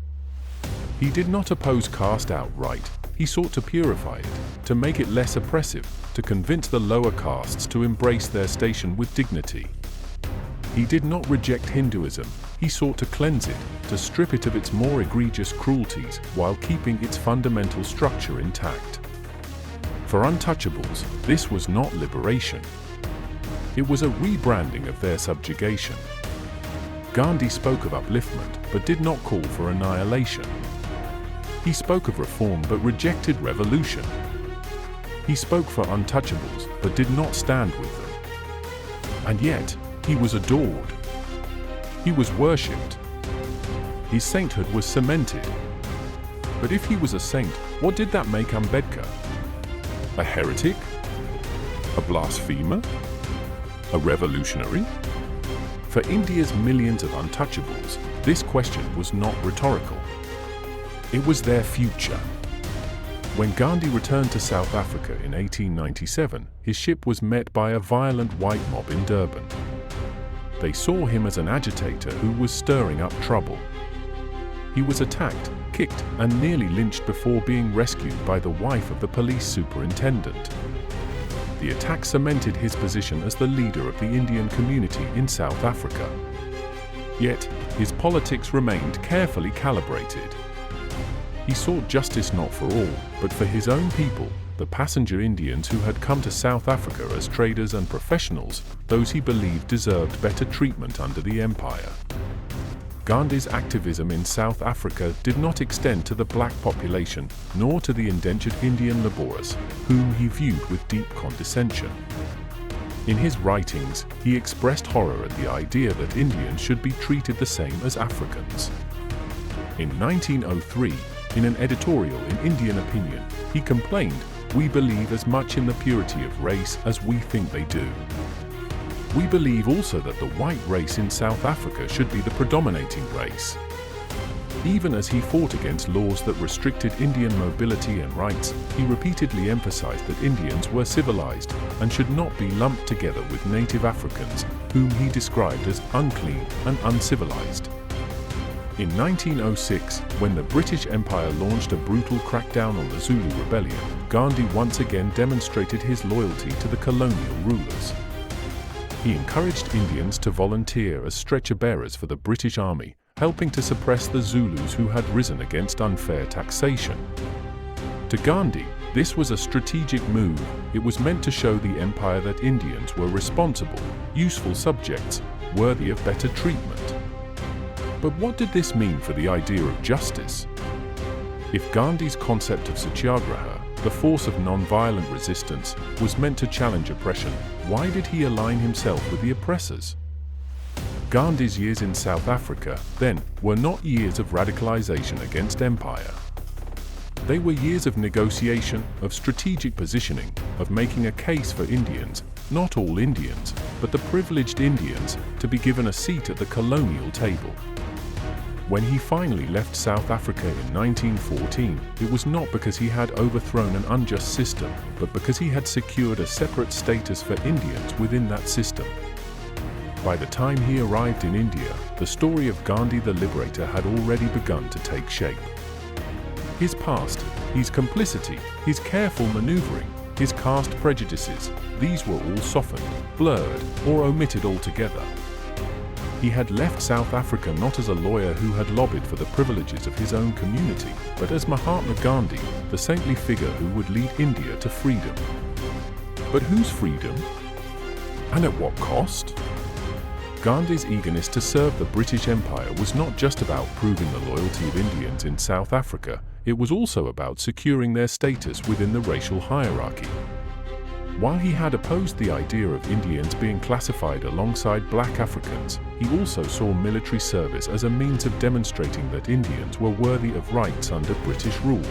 He did not oppose caste outright, he sought to purify it, to make it less oppressive, to convince the lower castes to embrace their station with dignity. He did not reject Hinduism, he sought to cleanse it, to strip it of its more egregious cruelties while keeping its fundamental structure intact. For untouchables, this was not liberation. It was a rebranding of their subjugation. Gandhi spoke of upliftment, but did not call for annihilation. He spoke of reform, but rejected revolution. He spoke for untouchables, but did not stand with them. And yet, he was adored. He was worshipped. His sainthood was cemented. But if he was a saint, what did that make Ambedkar? A heretic? A blasphemer? A revolutionary? For India's millions of untouchables, this question was not rhetorical. It was their future. When Gandhi returned to South Africa in 1897, his ship was met by a violent white mob in Durban. They saw him as an agitator who was stirring up trouble. He was attacked, kicked, and nearly lynched before being rescued by the wife of the police superintendent. The attack cemented his position as the leader of the Indian community in South Africa. Yet, his politics remained carefully calibrated. He sought justice not for all, but for his own people, the passenger Indians who had come to South Africa as traders and professionals, those he believed deserved better treatment under the empire. Gandhi's activism in South Africa did not extend to the black population, nor to the indentured Indian laborers, whom he viewed with deep condescension. In his writings, he expressed horror at the idea that Indians should be treated the same as Africans. In 1903, in an editorial in Indian Opinion, he complained, "We believe as much in the purity of race as we think they do. We believe also that the white race in South Africa should be the predominating race." Even as he fought against laws that restricted Indian mobility and rights, he repeatedly emphasized that Indians were civilized and should not be lumped together with native Africans, whom he described as unclean and uncivilized. In 1906, when the British Empire launched a brutal crackdown on the Zulu Rebellion, Gandhi once again demonstrated his loyalty to the colonial rulers. He encouraged Indians to volunteer as stretcher-bearers for the British Army, helping to suppress the Zulus who had risen against unfair taxation. To Gandhi, This was a strategic move. It was meant to show the empire that Indians were responsible, useful subjects, worthy of better treatment. But what did this mean for the idea of justice? If Gandhi's concept of satyagraha, the force of non-violent resistance, was meant to challenge oppression, why did he align himself with the oppressors? Gandhi's years in South Africa, then, were not years of radicalization against empire. They were years of negotiation, of strategic positioning, of making a case for Indians, not all Indians, but the privileged Indians, to be given a seat at the colonial table. When he finally left South Africa in 1914, it was not because he had overthrown an unjust system, but because he had secured a separate status for Indians within that system. By the time he arrived in India, the story of Gandhi the Liberator had already begun to take shape. His past, his complicity, his careful maneuvering, his caste prejudices, these were all softened, blurred, or omitted altogether. He had left South Africa not as a lawyer who had lobbied for the privileges of his own community, but as Mahatma Gandhi, the saintly figure who would lead India to freedom. But whose freedom? And at what cost? Gandhi's eagerness to serve the British Empire was not just about proving the loyalty of Indians in South Africa, it was also about securing their status within the racial hierarchy. While he had opposed the idea of Indians being classified alongside black Africans, he also saw military service as a means of demonstrating that Indians were worthy of rights under British rule.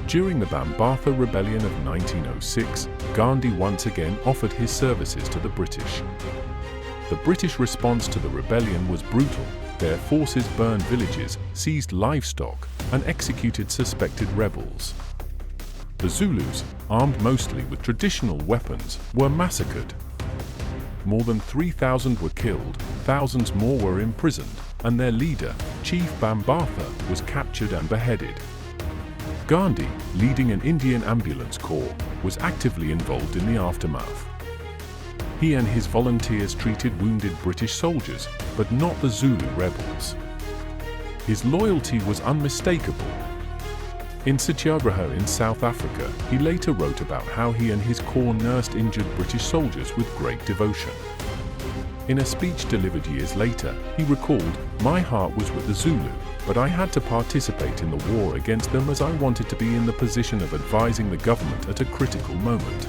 During the Bambatha Rebellion of 1906, Gandhi once again offered his services to the British. The British response to the rebellion was brutal. Their forces burned villages, seized livestock, and executed suspected rebels. The Zulus, armed mostly with traditional weapons, were massacred. More than 3,000 were killed, thousands more were imprisoned, and their leader, Chief Bambatha, was captured and beheaded. Gandhi, leading an Indian ambulance corps, was actively involved in the aftermath. He and his volunteers treated wounded British soldiers, but not the Zulu rebels. His loyalty was unmistakable. In Satyagraha in South Africa, he later wrote about how he and his corps nursed injured British soldiers with great devotion. In a speech delivered years later, he recalled, "My heart was with the Zulu, but I had to participate in the war against them as I wanted to be in the position of advising the government at a critical moment."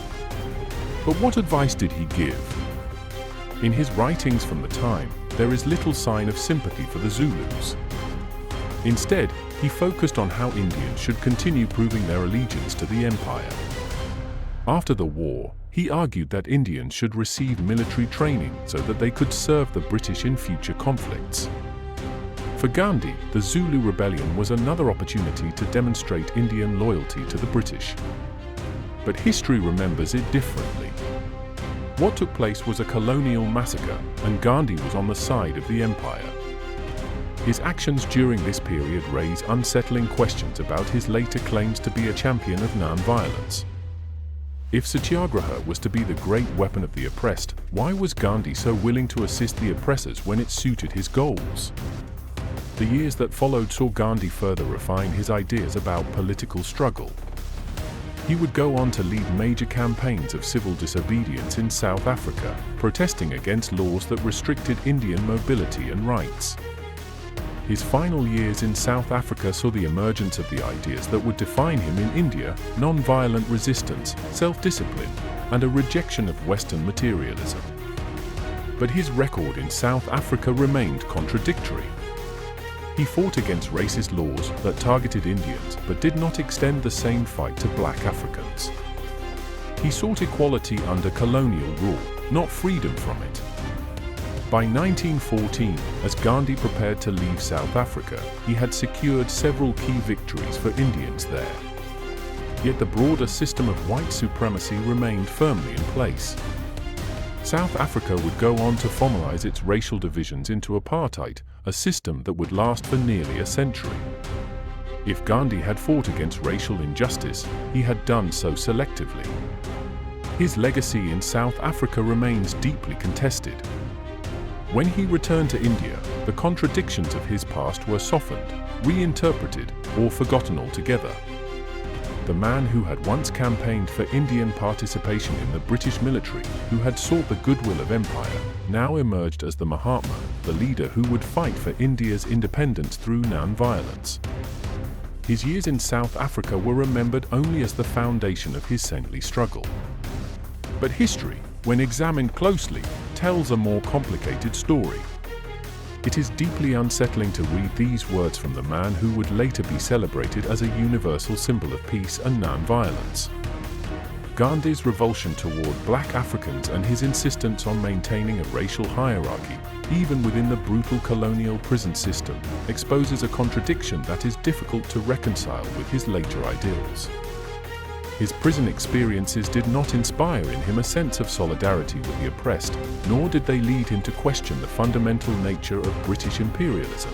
But what advice did he give? In his writings from the time, there is little sign of sympathy for the Zulus. Instead, he focused on how Indians should continue proving their allegiance to the empire. After the war, he argued that Indians should receive military training so that they could serve the British in future conflicts. For Gandhi, the Zulu rebellion was another opportunity to demonstrate Indian loyalty to the British. But history remembers it differently. What took place was a colonial massacre, and Gandhi was on the side of the empire. His actions during this period raise unsettling questions about his later claims to be a champion of non-violence. If Satyagraha was to be the great weapon of the oppressed, why was Gandhi so willing to assist the oppressors when it suited his goals? The years that followed saw Gandhi further refine his ideas about political struggle. He would go on to lead major campaigns of civil disobedience in South Africa, protesting against laws that restricted Indian mobility and rights. His final years in South Africa saw the emergence of the ideas that would define him in India: non-violent resistance, self-discipline, and a rejection of Western materialism. But his record in South Africa remained contradictory. He fought against racist laws that targeted Indians but did not extend the same fight to black Africans. He sought equality under colonial rule, not freedom from it. By 1914, as Gandhi prepared to leave South Africa, he had secured several key victories for Indians there. Yet the broader system of white supremacy remained firmly in place. South Africa would go on to formalize its racial divisions into apartheid, a system that would last for nearly a century. If Gandhi had fought against racial injustice, he had done so selectively. His legacy in South Africa remains deeply contested. When he returned to India, the contradictions of his past were softened, reinterpreted, or forgotten altogether. the man who had once campaigned for Indian participation in the British military, who had sought the goodwill of empire, now emerged as the Mahatma, the leader who would fight for India's independence through non-violence. His years in South Africa were remembered only as the foundation of his saintly struggle. But history, when examined closely, tells a more complicated story. It is deeply unsettling to read these words from the man who would later be celebrated as a universal symbol of peace and non-violence. Gandhi's revulsion toward black Africans and his insistence on maintaining a racial hierarchy, even within the brutal colonial prison system, exposes a contradiction that is difficult to reconcile with his later ideals. His prison experiences did not inspire in him a sense of solidarity with the oppressed, nor did they lead him to question the fundamental nature of British imperialism.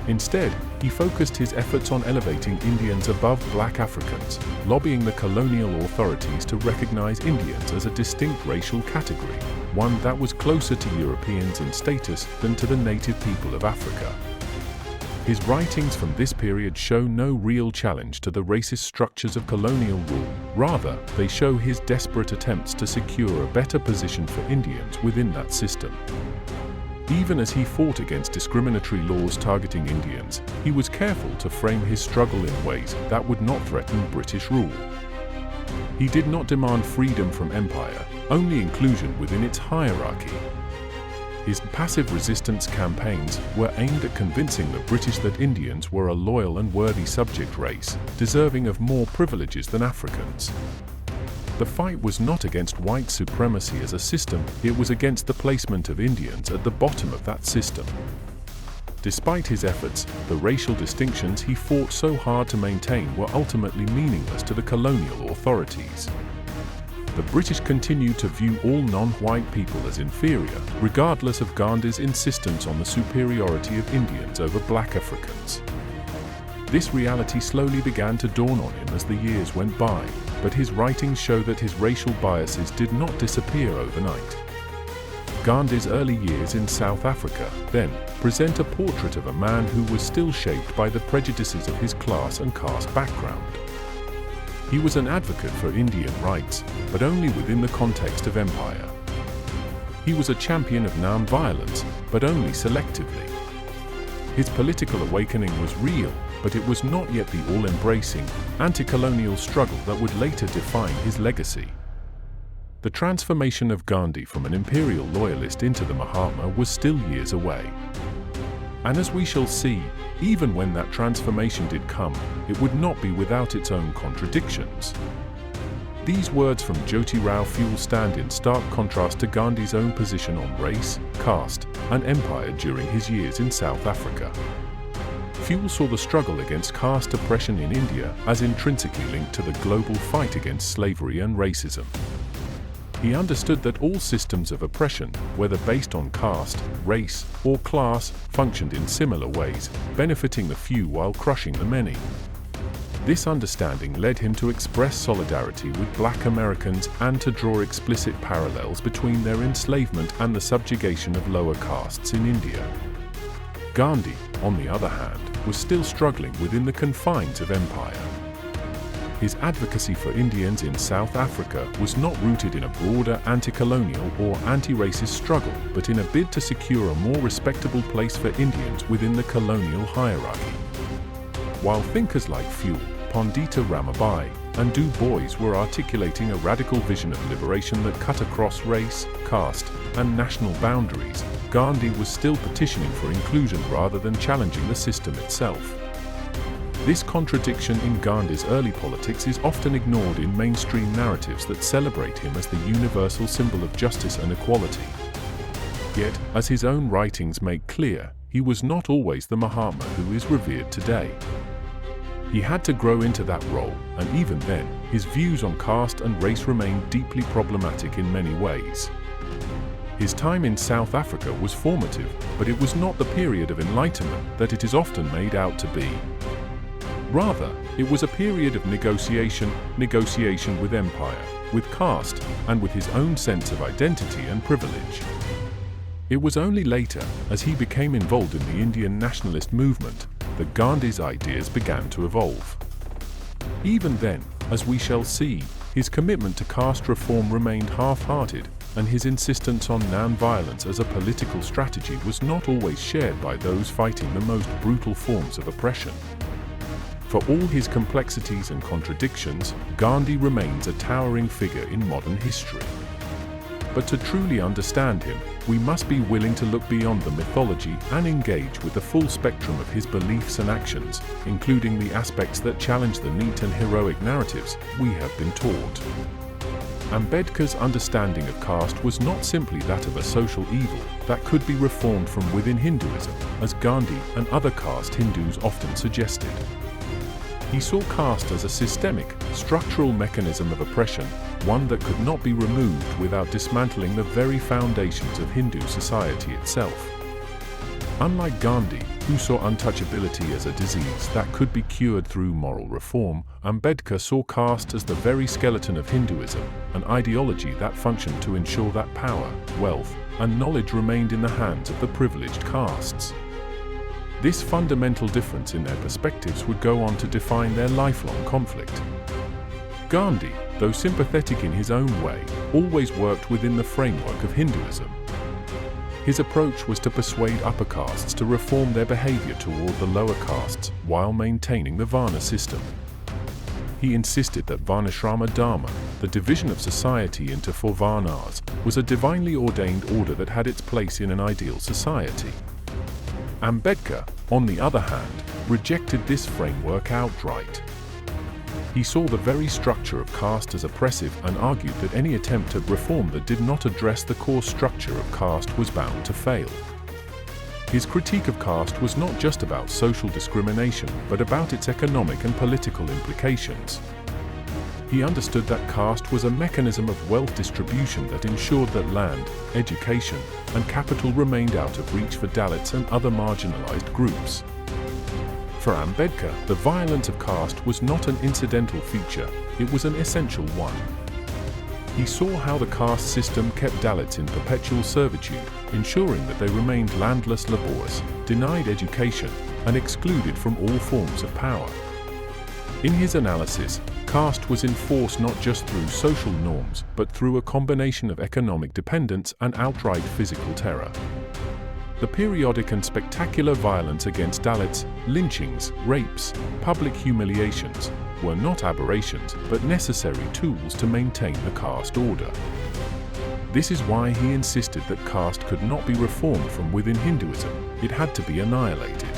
Instead, he focused his efforts on elevating Indians above black Africans, lobbying the colonial authorities to recognize Indians as a distinct racial category, one that was closer to Europeans in status than to the native people of Africa. His writings from this period show no real challenge to the racist structures of colonial rule. Rather, they show his desperate attempts to secure a better position for Indians within that system. Even as he fought against discriminatory laws targeting Indians, he was careful to frame his struggle in ways that would not threaten British rule. He did not demand freedom from empire, only inclusion within its hierarchy. His passive resistance campaigns were aimed at convincing the British that Indians were a loyal and worthy subject race, deserving of more privileges than Africans. The fight was not against white supremacy as a system, it was against the placement of Indians at the bottom of that system. Despite his efforts, the racial distinctions he fought so hard to maintain were ultimately meaningless to the colonial authorities. The British continued to view all non-white people as inferior, regardless of Gandhi's insistence on the superiority of Indians over black Africans. This reality slowly began to dawn on him as the years went by, but his writings show that his racial biases did not disappear overnight. Gandhi's early years in South Africa, then, present a portrait of a man who was still shaped by the prejudices of his class and caste background. He was an advocate for Indian rights, but only within the context of empire. He was a champion of non-violence, but only selectively. His political awakening was real, but it was not yet the all-embracing, anti-colonial struggle that would later define his legacy. The transformation of Gandhi from an imperial loyalist into the Mahatma was still years away. And as we shall see, even when that transformation did come, it would not be without its own contradictions. These words from Jyotirao Phule stand in stark contrast to Gandhi's own position on race, caste, and empire during his years in South Africa. Phule saw the struggle against caste oppression in India as intrinsically linked to the global fight against slavery and racism. He understood that all systems of oppression, whether based on caste, race, or class, functioned in similar ways, benefiting the few while crushing the many. This understanding led him to express solidarity with black Americans and to draw explicit parallels between their enslavement and the subjugation of lower castes in India. Gandhi, on the other hand, was still struggling within the confines of empire. His advocacy for Indians in South Africa was not rooted in a broader anti-colonial or anti-racist struggle, but in a bid to secure a more respectable place for Indians within the colonial hierarchy. While thinkers like Phule, Pandita Ramabai, and Du Bois were articulating a radical vision of liberation that cut across race, caste, and national boundaries, Gandhi was still petitioning for inclusion rather than challenging the system itself. This contradiction in Gandhi's early politics is often ignored in mainstream narratives that celebrate him as the universal symbol of justice and equality. Yet, as his own writings make clear, he was not always the Mahatma who is revered today. He had to grow into that role, and even then, his views on caste and race remained deeply problematic in many ways. His time in South Africa was formative, but it was not the period of enlightenment that it is often made out to be. Rather, it was a period of negotiation with empire, with caste, and with his own sense of identity and privilege. It was only later, as he became involved in the Indian nationalist movement, that Gandhi's ideas began to evolve. Even then, as we shall see, his commitment to caste reform remained half-hearted, and his insistence on non-violence as a political strategy was not always shared by those fighting the most brutal forms of oppression. For all his complexities and contradictions, Gandhi remains a towering figure in modern history. But to truly understand him, we must be willing to look beyond the mythology and engage with the full spectrum of his beliefs and actions, including the aspects that challenge the neat and heroic narratives we have been taught. Ambedkar's understanding of caste was not simply that of a social evil that could be reformed from within Hinduism, as Gandhi and other caste Hindus often suggested. He saw caste as a systemic, structural mechanism of oppression, one that could not be removed without dismantling the very foundations of Hindu society itself. Unlike Gandhi, who saw untouchability as a disease that could be cured through moral reform, Ambedkar saw caste as the very skeleton of Hinduism, an ideology that functioned to ensure that power, wealth, and knowledge remained in the hands of the privileged castes. This fundamental difference in their perspectives would go on to define their lifelong conflict. Gandhi, though sympathetic in his own way, always worked within the framework of Hinduism. His approach was to persuade upper castes to reform their behavior toward the lower castes while maintaining the Varna system. He insisted that Varnashrama Dharma, the division of society into 4 Varnas, was a divinely ordained order that had its place in an ideal society. Ambedkar, on the other hand, rejected this framework outright. He saw the very structure of caste as oppressive and argued that any attempt at reform that did not address the core structure of caste was bound to fail. His critique of caste was not just about social discrimination, but about its economic and political implications. He understood that caste was a mechanism of wealth distribution that ensured that land, education, and capital remained out of reach for Dalits and other marginalized groups. For Ambedkar, the violence of caste was not an incidental feature, it was an essential one. He saw how the caste system kept Dalits in perpetual servitude, ensuring that they remained landless laborers, denied education, and excluded from all forms of power. In his analysis, caste was enforced not just through social norms, but through a combination of economic dependence and outright physical terror. The periodic and spectacular violence against Dalits, lynchings, rapes, public humiliations, were not aberrations, but necessary tools to maintain the caste order. This is why he insisted that caste could not be reformed from within Hinduism, it had to be annihilated.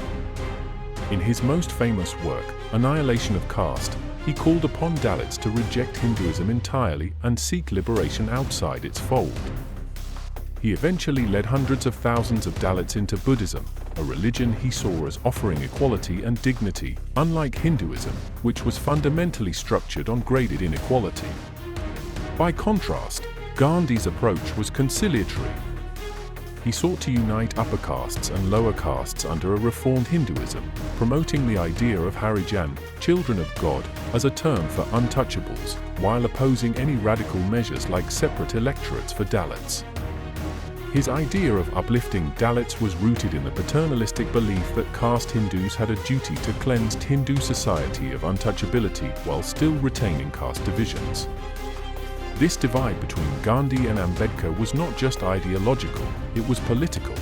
In his most famous work, Annihilation of Caste, he called upon Dalits to reject Hinduism entirely and seek liberation outside its fold. He eventually led hundreds of thousands of Dalits into Buddhism, a religion he saw as offering equality and dignity, unlike Hinduism, which was fundamentally structured on graded inequality. By contrast, Gandhi's approach was conciliatory. He sought to unite upper castes and lower castes under a reformed Hinduism, promoting the idea of Harijan, children of God, as a term for untouchables, while opposing any radical measures like separate electorates for Dalits. His idea of uplifting Dalits was rooted in the paternalistic belief that caste Hindus had a duty to cleanse Hindu society of untouchability while still retaining caste divisions. This divide between Gandhi and Ambedkar was not just ideological, it was political.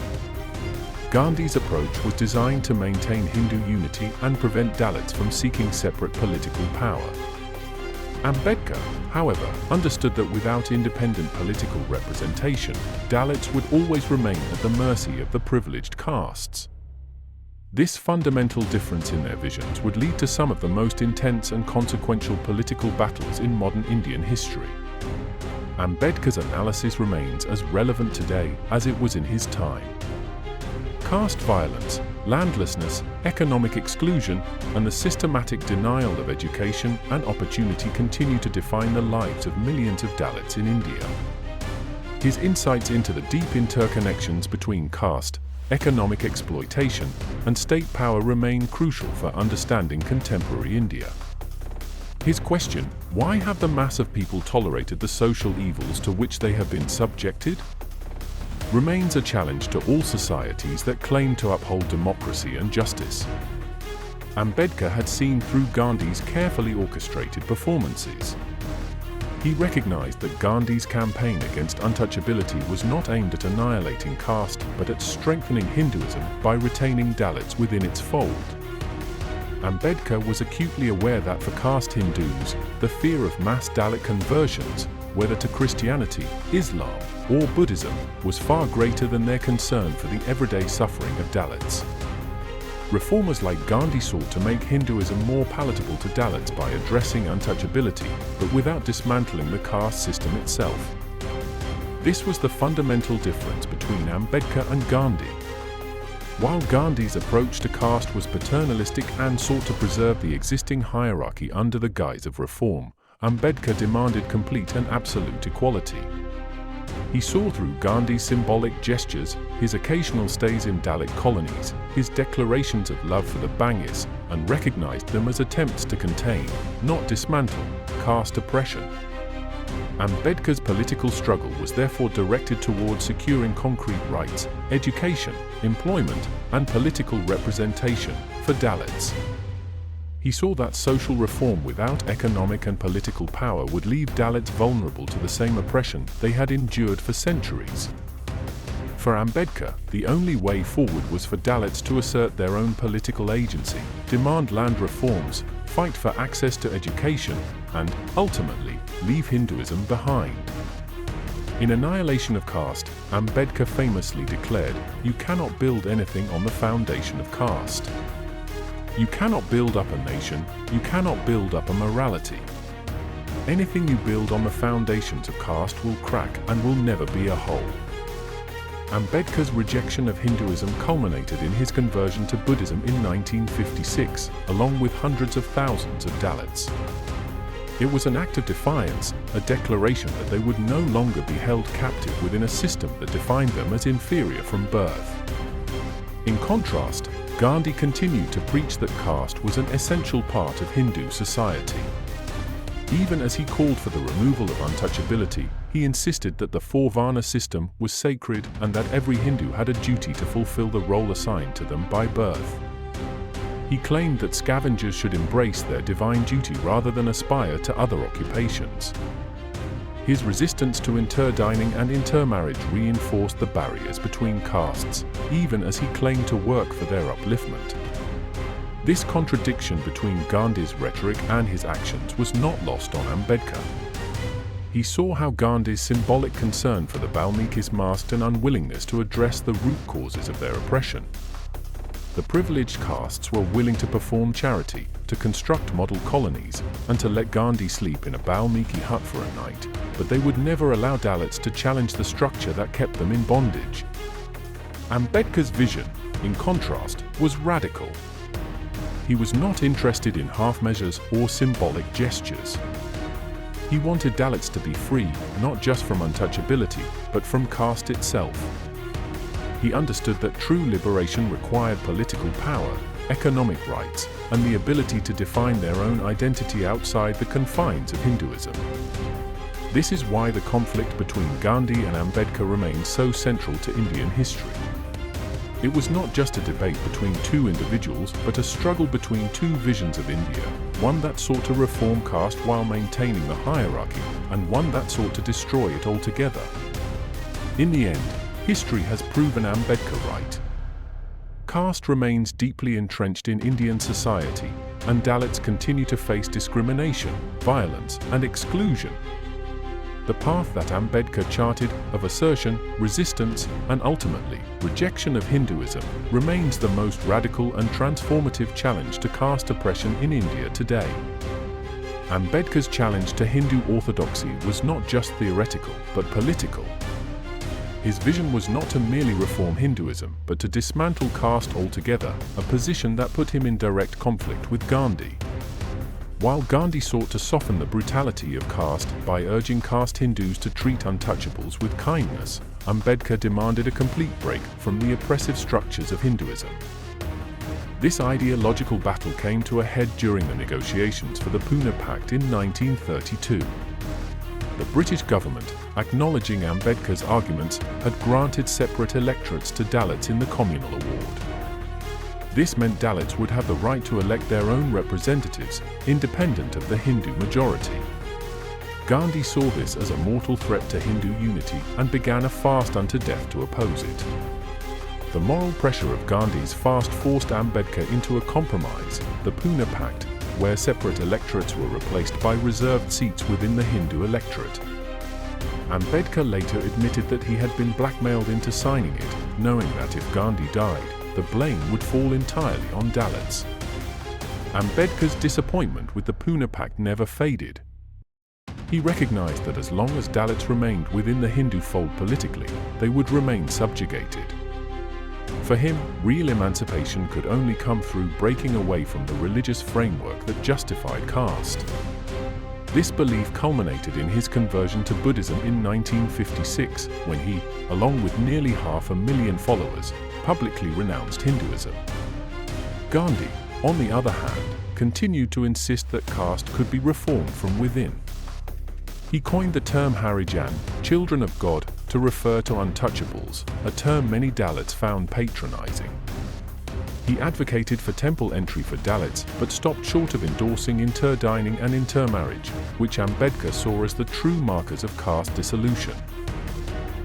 Gandhi's approach was designed to maintain Hindu unity and prevent Dalits from seeking separate political power. Ambedkar, however, understood that without independent political representation, Dalits would always remain at the mercy of the privileged castes. This fundamental difference in their visions would lead to some of the most intense and consequential political battles in modern Indian history. Ambedkar's analysis remains as relevant today as it was in his time. Caste violence, landlessness, economic exclusion, and the systematic denial of education and opportunity continue to define the lives of millions of Dalits in India. His insights into the deep interconnections between caste, economic exploitation, and state power remain crucial for understanding contemporary India. His question, why have the mass of people tolerated the social evils to which they have been subjected? Remains a challenge to all societies that claim to uphold democracy and justice. Ambedkar had seen through Gandhi's carefully orchestrated performances. He recognized that Gandhi's campaign against untouchability was not aimed at annihilating caste, but at strengthening Hinduism by retaining Dalits within its fold. Ambedkar was acutely aware that for caste Hindus, the fear of mass Dalit conversions, whether to Christianity, Islam, or Buddhism, was far greater than their concern for the everyday suffering of Dalits. Reformers like Gandhi sought to make Hinduism more palatable to Dalits by addressing untouchability, but without dismantling the caste system itself. This was the fundamental difference between Ambedkar and Gandhi. While Gandhi's approach to caste was paternalistic and sought to preserve the existing hierarchy under the guise of reform, Ambedkar demanded complete and absolute equality. He saw through Gandhi's symbolic gestures, his occasional stays in Dalit colonies, his declarations of love for the Bangis, and recognized them as attempts to contain, not dismantle, caste oppression. Ambedkar's political struggle was therefore directed towards securing concrete rights, education, employment, and political representation for Dalits. He saw that social reform without economic and political power would leave Dalits vulnerable to the same oppression they had endured for centuries. For Ambedkar, the only way forward was for Dalits to assert their own political agency, demand land reforms, fight for access to education, and, ultimately, leave Hinduism behind. In Annihilation of Caste, Ambedkar famously declared, "You cannot build anything on the foundation of caste. You cannot build up a nation, you cannot build up a morality. Anything you build on the foundations of caste will crack and will never be a whole." Ambedkar's rejection of Hinduism culminated in his conversion to Buddhism in 1956, along with hundreds of thousands of Dalits. It was an act of defiance, a declaration that they would no longer be held captive within a system that defined them as inferior from birth. In contrast, Gandhi continued to preach that caste was an essential part of Hindu society. Even as he called for the removal of untouchability, he insisted that the four-varna system was sacred and that every Hindu had a duty to fulfill the role assigned to them by birth. He claimed that scavengers should embrace their divine duty rather than aspire to other occupations. His resistance to interdining and intermarriage reinforced the barriers between castes, even as he claimed to work for their upliftment. This contradiction between Gandhi's rhetoric and his actions was not lost on Ambedkar. He saw how Gandhi's symbolic concern for the Valmikis masked an unwillingness to address the root causes of their oppression. The privileged castes were willing to perform charity, to construct model colonies, and to let Gandhi sleep in a Valmiki hut for a night, but they would never allow Dalits to challenge the structure that kept them in bondage. Ambedkar's vision, in contrast, was radical. He was not interested in half measures or symbolic gestures. He wanted Dalits to be free, not just from untouchability, but from caste itself. He understood that true liberation required political power, economic rights, and the ability to define their own identity outside the confines of Hinduism. This is why the conflict between Gandhi and Ambedkar remains so central to Indian history. It was not just a debate between two individuals, but a struggle between two visions of India, one that sought to reform caste while maintaining the hierarchy, and one that sought to destroy it altogether. In the end, history has proven Ambedkar right. Caste remains deeply entrenched in Indian society, and Dalits continue to face discrimination, violence, and exclusion. The path that Ambedkar charted of assertion, resistance, and ultimately rejection of Hinduism remains the most radical and transformative challenge to caste oppression in India today. Ambedkar's challenge to Hindu orthodoxy was not just theoretical, but political. His vision was not to merely reform Hinduism, but to dismantle caste altogether, a position that put him in direct conflict with Gandhi. While Gandhi sought to soften the brutality of caste by urging caste Hindus to treat untouchables with kindness, Ambedkar demanded a complete break from the oppressive structures of Hinduism. This ideological battle came to a head during the negotiations for the Pune Pact in 1932. The British government, acknowledging Ambedkar's arguments, had granted separate electorates to Dalits in the Communal Award. This meant Dalits would have the right to elect their own representatives, independent of the Hindu majority. Gandhi saw this as a mortal threat to Hindu unity and began a fast unto death to oppose it. The moral pressure of Gandhi's fast forced Ambedkar into a compromise, the Pune Pact, where separate electorates were replaced by reserved seats within the Hindu electorate. Ambedkar later admitted that he had been blackmailed into signing it, knowing that if Gandhi died, the blame would fall entirely on Dalits. Ambedkar's disappointment with the Pune Pact never faded. He recognized that as long as Dalits remained within the Hindu fold politically, they would remain subjugated. For him, real emancipation could only come through breaking away from the religious framework that justified caste. This belief culminated in his conversion to Buddhism in 1956, when he, along with nearly 500,000 followers, publicly renounced Hinduism. Gandhi, on the other hand, continued to insist that caste could be reformed from within. He coined the term Harijan, children of God, to refer to untouchables, a term many Dalits found patronizing. He advocated for temple entry for Dalits, but stopped short of endorsing interdining and intermarriage, which Ambedkar saw as the true markers of caste dissolution.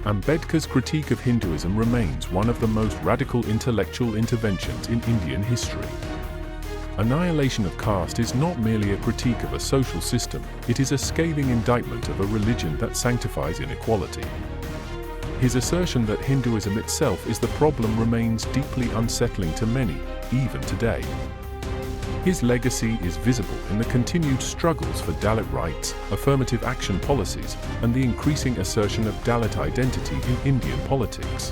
Ambedkar's critique of Hinduism remains one of the most radical intellectual interventions in Indian history. Annihilation of caste is not merely a critique of a social system, it is a scathing indictment of a religion that sanctifies inequality. His assertion that Hinduism itself is the problem remains deeply unsettling to many, even today. His legacy is visible in the continued struggles for Dalit rights, affirmative action policies, and the increasing assertion of Dalit identity in Indian politics.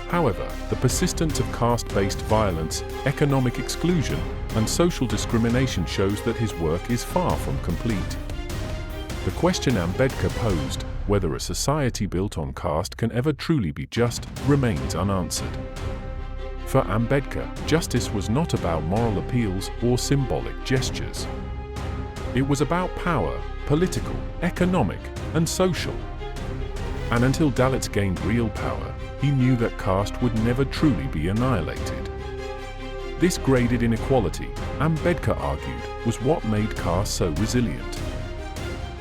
However, the persistence of caste-based violence, economic exclusion, and social discrimination shows that his work is far from complete. The question Ambedkar posed, whether a society built on caste can ever truly be just, remains unanswered. For Ambedkar, justice was not about moral appeals or symbolic gestures. It was about power, political, economic, and social. And until Dalits gained real power, he knew that caste would never truly be annihilated. This graded inequality, Ambedkar argued, was what made caste so resilient.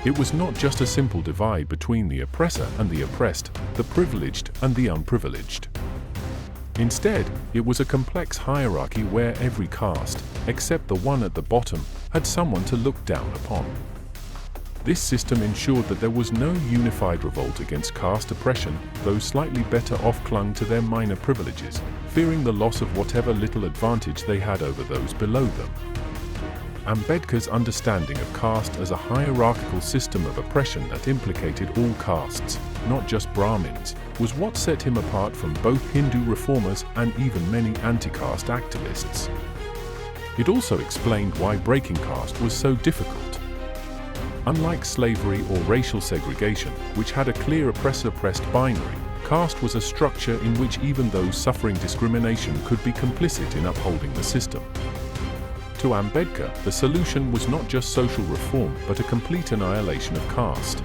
It was not just a simple divide between the oppressor and the oppressed, the privileged and the unprivileged. Instead, it was a complex hierarchy where every caste, except the one at the bottom, had someone to look down upon. This system ensured that there was no unified revolt against caste oppression. Those slightly better off clung to their minor privileges, fearing the loss of whatever little advantage they had over those below them. Ambedkar's understanding of caste as a hierarchical system of oppression that implicated all castes, not just Brahmins, was what set him apart from both Hindu reformers and even many anti-caste activists. It also explained why breaking caste was so difficult. Unlike slavery or racial segregation, which had a clear oppressor-oppressed binary, caste was a structure in which even those suffering discrimination could be complicit in upholding the system. To Ambedkar, the solution was not just social reform but a complete annihilation of caste.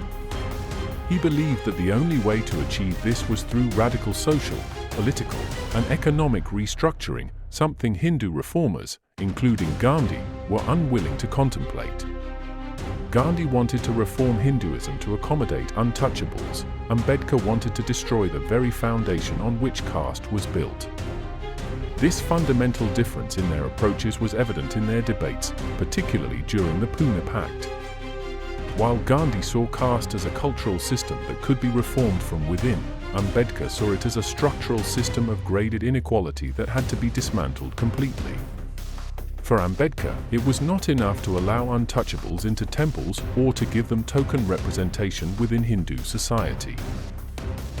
He believed that the only way to achieve this was through radical social, political, and economic restructuring, something Hindu reformers, including Gandhi, were unwilling to contemplate. Gandhi wanted to reform Hinduism to accommodate untouchables. Ambedkar wanted to destroy the very foundation on which caste was built. This fundamental difference in their approaches was evident in their debates, particularly during the Pune Pact. While Gandhi saw caste as a cultural system that could be reformed from within, Ambedkar saw it as a structural system of graded inequality that had to be dismantled completely. For Ambedkar, it was not enough to allow untouchables into temples or to give them token representation within Hindu society.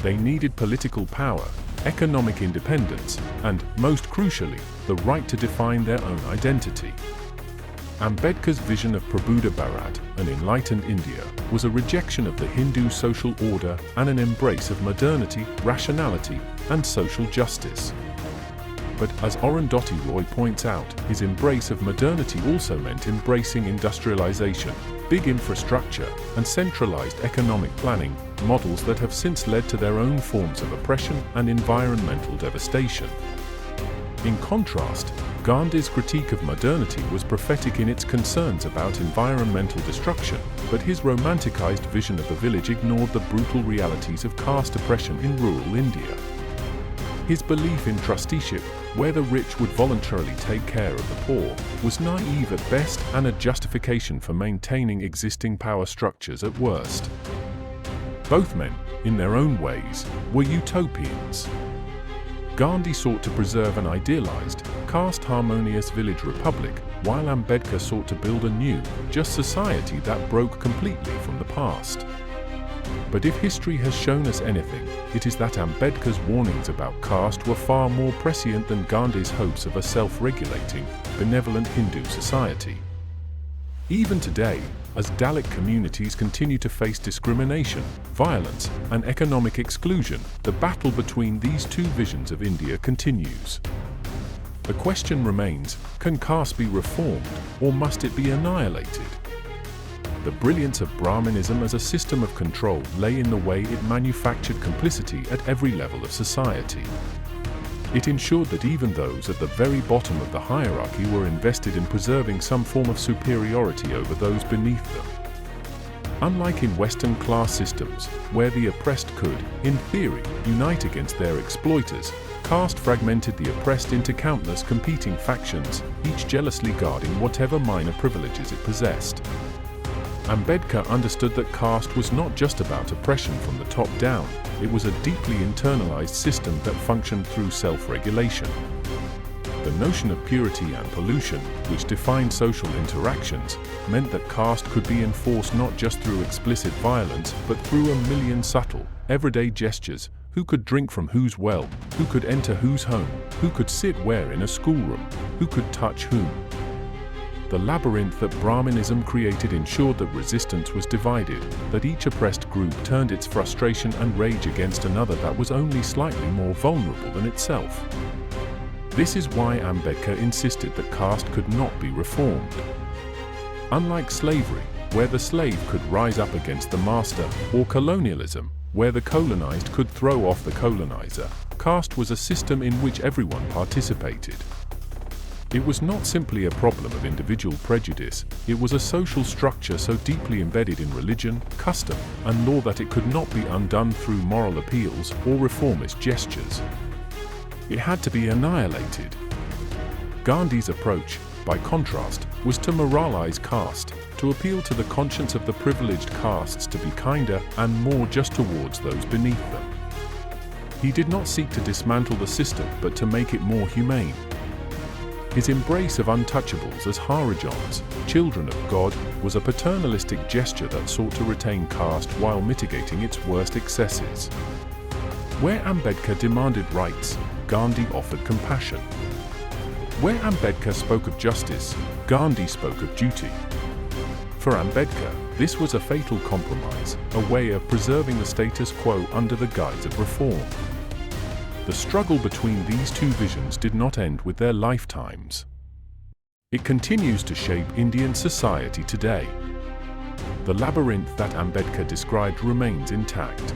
They needed political power, economic independence, and, most crucially, the right to define their own identity. Ambedkar's vision of Prabhuda Bharat, an enlightened India, was a rejection of the Hindu social order and an embrace of modernity, rationality, and social justice. But as Arundhati Roy points out, his embrace of modernity also meant embracing industrialization, big infrastructure, and centralized economic planning, models that have since led to their own forms of oppression and environmental devastation. In contrast, Gandhi's critique of modernity was prophetic in its concerns about environmental destruction, but his romanticized vision of the village ignored the brutal realities of caste oppression in rural India. His belief in trusteeship, where the rich would voluntarily take care of the poor, was naive at best and a justification for maintaining existing power structures at worst. Both men, in their own ways, were utopians. Gandhi sought to preserve an idealized, caste-harmonious village republic, while Ambedkar sought to build a new, just society that broke completely from the past. But if history has shown us anything, it is that Ambedkar's warnings about caste were far more prescient than Gandhi's hopes of a self-regulating, benevolent Hindu society. Even today, as Dalit communities continue to face discrimination, violence, and economic exclusion, the battle between these two visions of India continues. The question remains, can caste be reformed, or must it be annihilated? The brilliance of Brahmanism as a system of control lay in the way it manufactured complicity at every level of society. It ensured that even those at the very bottom of the hierarchy were invested in preserving some form of superiority over those beneath them. Unlike in Western class systems, where the oppressed could, in theory, unite against their exploiters, caste fragmented the oppressed into countless competing factions, each jealously guarding whatever minor privileges it possessed. Ambedkar understood that caste was not just about oppression from the top down, it was a deeply internalized system that functioned through self-regulation. The notion of purity and pollution, which defined social interactions, meant that caste could be enforced not just through explicit violence, but through a million subtle, everyday gestures: who could drink from whose well, who could enter whose home, who could sit where in a schoolroom, who could touch whom. The labyrinth that Brahmanism created ensured that resistance was divided, that each oppressed group turned its frustration and rage against another that was only slightly more vulnerable than itself. This is why Ambedkar insisted that caste could not be reformed. Unlike slavery, where the slave could rise up against the master, or colonialism, where the colonized could throw off the colonizer, caste was a system in which everyone participated. It was not simply a problem of individual prejudice, it was a social structure so deeply embedded in religion, custom, and law that it could not be undone through moral appeals or reformist gestures. It had to be annihilated. Gandhi's approach, by contrast, was to moralize caste, to appeal to the conscience of the privileged castes to be kinder and more just towards those beneath them. He did not seek to dismantle the system but to make it more humane. His embrace of untouchables as Harijans, children of God, was a paternalistic gesture that sought to retain caste while mitigating its worst excesses. Where Ambedkar demanded rights, Gandhi offered compassion. Where Ambedkar spoke of justice, Gandhi spoke of duty. For Ambedkar, this was a fatal compromise, a way of preserving the status quo under the guise of reform. The struggle between these two visions did not end with their lifetimes. It continues to shape Indian society today. The labyrinth that Ambedkar described remains intact.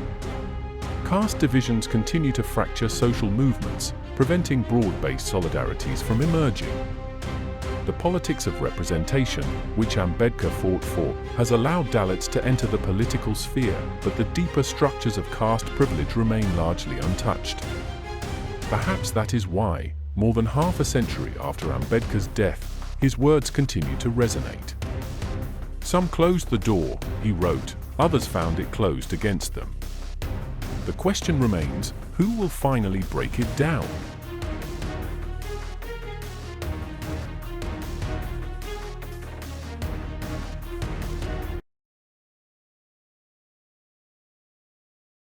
Caste divisions continue to fracture social movements, preventing broad-based solidarities from emerging. The politics of representation, which Ambedkar fought for, has allowed Dalits to enter the political sphere, but the deeper structures of caste privilege remain largely untouched. Perhaps that is why, more than half a century after Ambedkar's death, his words continue to resonate. Some closed the door, he wrote, others found it closed against them. The question remains, who will finally break it down?